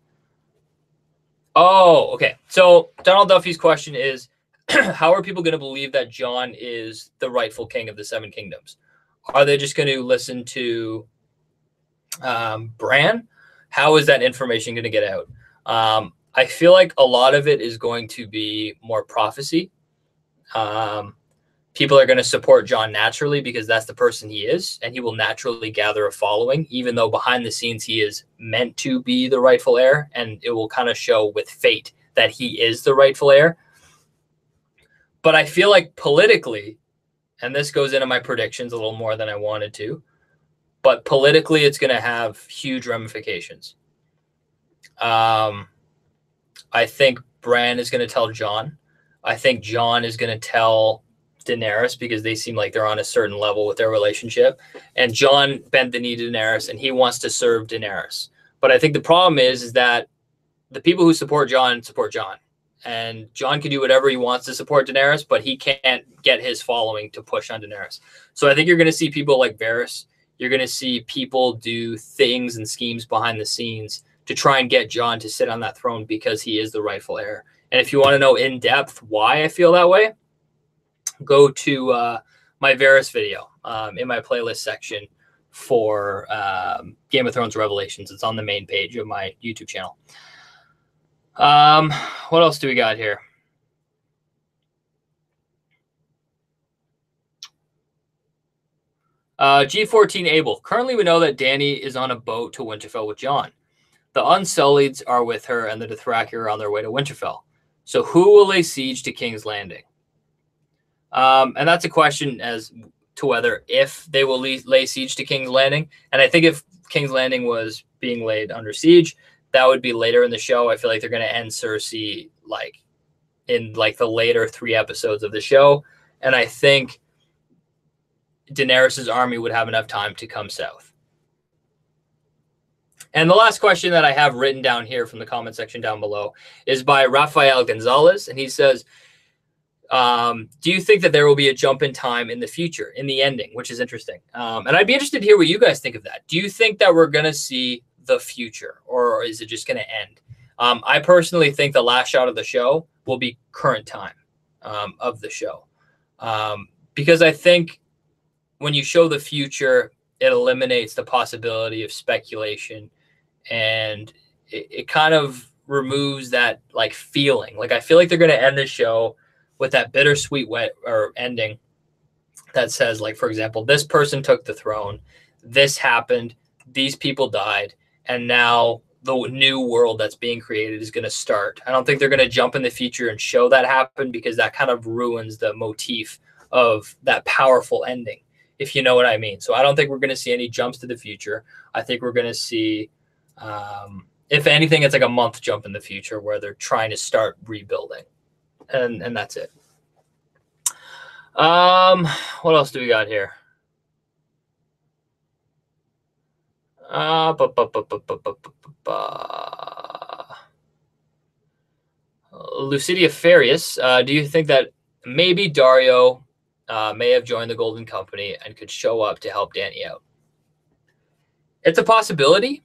Speaker 1: Oh, okay. So Donald Duffy's question is, how are people going to believe that Jon is the rightful king of the Seven Kingdoms? Are they just going to listen to Bran? How is that information going to get out? I feel like a lot of it is going to be more prophecy. People are going to support Jon naturally because that's the person he is, and he will naturally gather a following, even though behind the scenes he is meant to be the rightful heir, and it will kind of show with fate that he is the rightful heir. But I feel like politically, and this goes into my predictions a little more than I wanted to, but politically it's going to have huge ramifications. I think Bran is going to tell Jon. I think Jon is going to tell Daenerys because they seem like they're on a certain level with their relationship. And Jon bent the knee to Daenerys, and he wants to serve Daenerys. But I think the problem is that the people who support Jon, and Jon can do whatever he wants to support Daenerys, but he can't get his following to push on Daenerys. So I think you're going to see people like Varys. You're going to see people do things and schemes behind the scenes to try and get Jon to sit on that throne because he is the rightful heir. And if you want to know in depth why I feel that way, go to my Varys video in my playlist section for Game of Thrones Revelations. It's on the main page of my YouTube channel. What else do we got here? G14 Abel. Currently, we know that Dany is on a boat to Winterfell with Jon. The Unsullieds are with her, and the Dothraki are on their way to Winterfell. So who will lay siege to King's Landing? And that's a question as to whether if they will lay siege to King's Landing. And I think if King's Landing was being laid under siege, that would be later in the show. I feel like they're going to end Cersei in the later 3 episodes of the show. And I think Daenerys' army would have enough time to come south. And the last question that I have written down here from the comment section down below is by Rafael Gonzalez. And he says, do you think that there will be a jump in time in the future, in the ending, which is interesting. And I'd be interested to hear what you guys think of that. Do you think that we're going to see the future, or is it just going to end? I personally think the last shot of the show will be current time of the show. Because I think when you show the future, it eliminates the possibility of speculation, and it kind of removes that feeling. I feel like they're going to end the show with that bittersweet ending that says, like, for example, this person took the throne, this happened, these people died, and now the new world that's being created is going to start. I don't think they're going to jump in the future and show that happen, because that kind of ruins the motif of that powerful ending, if you know what I mean. So I don't think we're going to see any jumps to the future. I think we're going to see, if anything, it's like a month jump in the future where they're trying to start rebuilding, and that's it. What else do we got here? Lucidia Farius, do you think that maybe Dario may have joined the Golden Company and could show up to help Dany out? It's a possibility,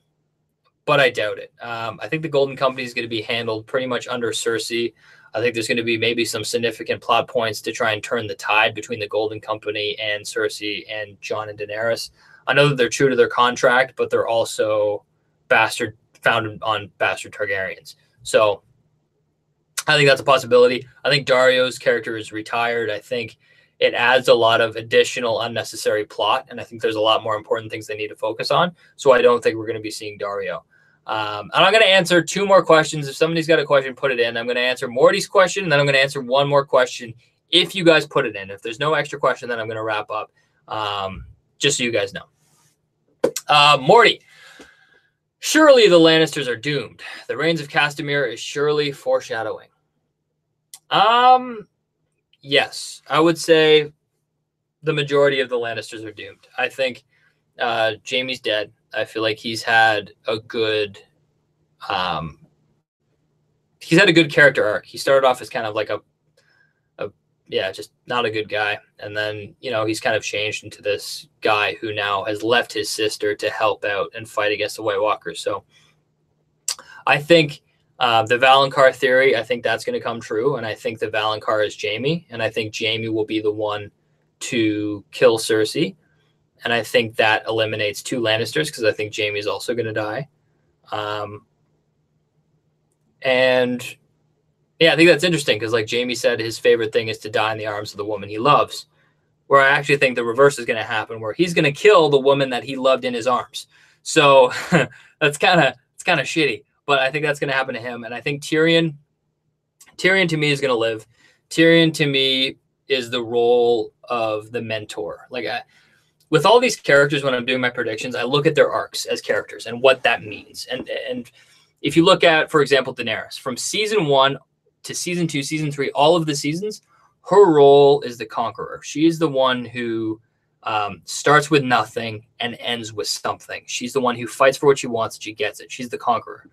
Speaker 1: but I doubt it. I think the Golden Company is going to be handled pretty much under Cersei. I think there's going to be maybe some significant plot points to try and turn the tide between the Golden Company and Cersei and Jon and Daenerys. I know that they're true to their contract, but they're also founded on bastard Targaryens. So I think that's a possibility. I think Dario's character is retired. I think it adds a lot of additional unnecessary plot, and I think there's a lot more important things they need to focus on. So I don't think we're going to be seeing Dario. And I'm going to answer 2 more questions. If somebody's got a question, put it in. I'm going to answer Morty's question, and then I'm going to answer 1 more question if you guys put it in. If there's no extra question, then I'm going to wrap up, just so you guys know. Morty, surely the Lannisters are doomed. The Reigns of Castamere is surely foreshadowing. Yes, I would say the majority of the Lannisters are doomed. I think Jaime's dead. I feel like he's had a good character arc. He started off as kind of like just not a good guy. And then, he's kind of changed into this guy who now has left his sister to help out and fight against the White Walkers. So I think the Valonqar theory, I think that's going to come true. And I think the Valonqar is Jaime. And I think Jaime will be the one to kill Cersei. And I think that eliminates 2 Lannisters, because I think Jaime's also going to die. And yeah, I think that's interesting, because like Jaime said, his favorite thing is to die in the arms of the woman he loves, where I actually think the reverse is going to happen, where he's going to kill the woman that he loved in his arms. So it's kind of shitty, but I think that's going to happen to him. And I think Tyrion to me is going to live. Tyrion to me is the role of the mentor. Like, with all these characters, when I'm doing my predictions, I look at their arcs as characters and what that means. And if you look at, for example, Daenerys, from season 1 to season 2, season 3, all of the seasons, her role is the conqueror. She is the one who starts with nothing and ends with something. She's the one who fights for what she wants and she gets it. She's the conqueror.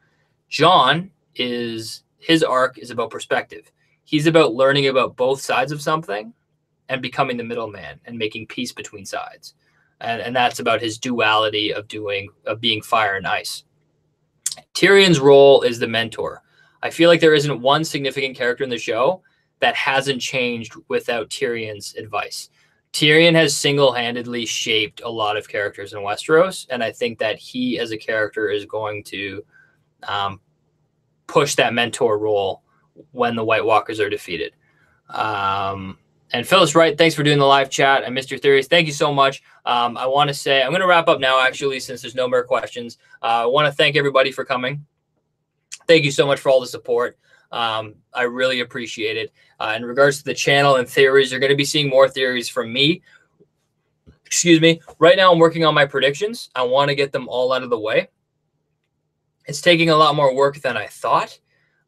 Speaker 1: Jon, his arc is about perspective. He's about learning about both sides of something and becoming the middleman and making peace between sides. And that's about his duality of being fire and ice. Tyrion's role is the mentor. I feel like there isn't one significant character in the show that hasn't changed without Tyrion's advice. Tyrion has single-handedly shaped a lot of characters in Westeros, and I think that he, as a character, is going to push that mentor role when the White Walkers are defeated. And Phyllis Wright, thanks for doing the live chat. I missed your theories. Thank you so much. I want to say, I'm going to wrap up now, actually, since there's no more questions. I want to thank everybody for coming. Thank you so much for all the support. I really appreciate it. In regards to the channel and theories, you're going to be seeing more theories from me. Excuse me. Right now, I'm working on my predictions. I want to get them all out of the way. It's taking a lot more work than I thought.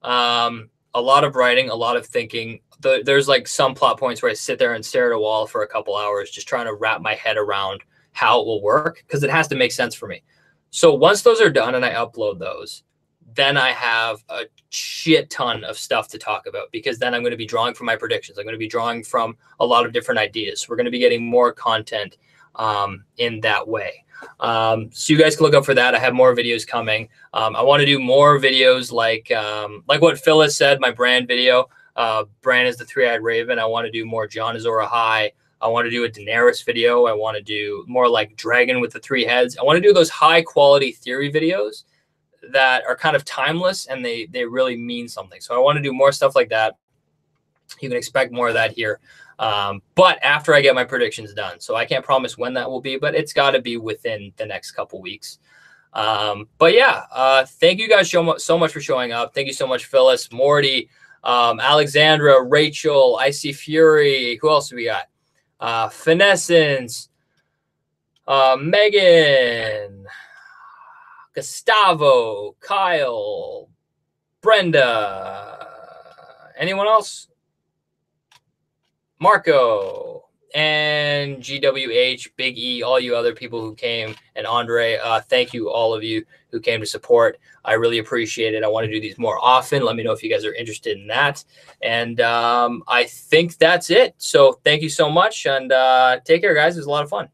Speaker 1: A lot of writing, a lot of thinking. There's like some plot points where I sit there and stare at a wall for a couple hours just trying to wrap my head around how it will work, because it has to make sense for me. So once those are done and I upload those, then I have a shit ton of stuff to talk about, because then I'm going to be drawing from my predictions. I'm going to be drawing from a lot of different ideas. We're going to be getting more content in that way. So you guys can look up for that. I have more videos coming. I want to do more videos like what Phyllis said, my Bran video. Bran is the three-eyed raven. I want to do more Jon Azor Ahai. I want to do a Daenerys video. I want to do more like Dragon with the 3 heads. I want to do those high-quality theory videos that are kind of timeless and they really mean something. So I want to do more stuff like that. You can expect more of that here. But after I get my predictions done. So I can't promise when that will be, but it's got to be within the next couple weeks. But yeah, thank you guys so much for showing up. Thank you so much, Phyllis, Morty, Alexandra, Rachel, Icy Fury. Who else do we got? Finessence, Megan, Gustavo, Kyle, Brenda. Anyone else? Marco and GWH, Big E, all you other people who came, and Andre. Thank you, all of you who came to support. I really appreciate it. I want to do these more often. Let me know if you guys are interested in that. And I think that's it. So thank you so much, and take care, guys. It was a lot of fun.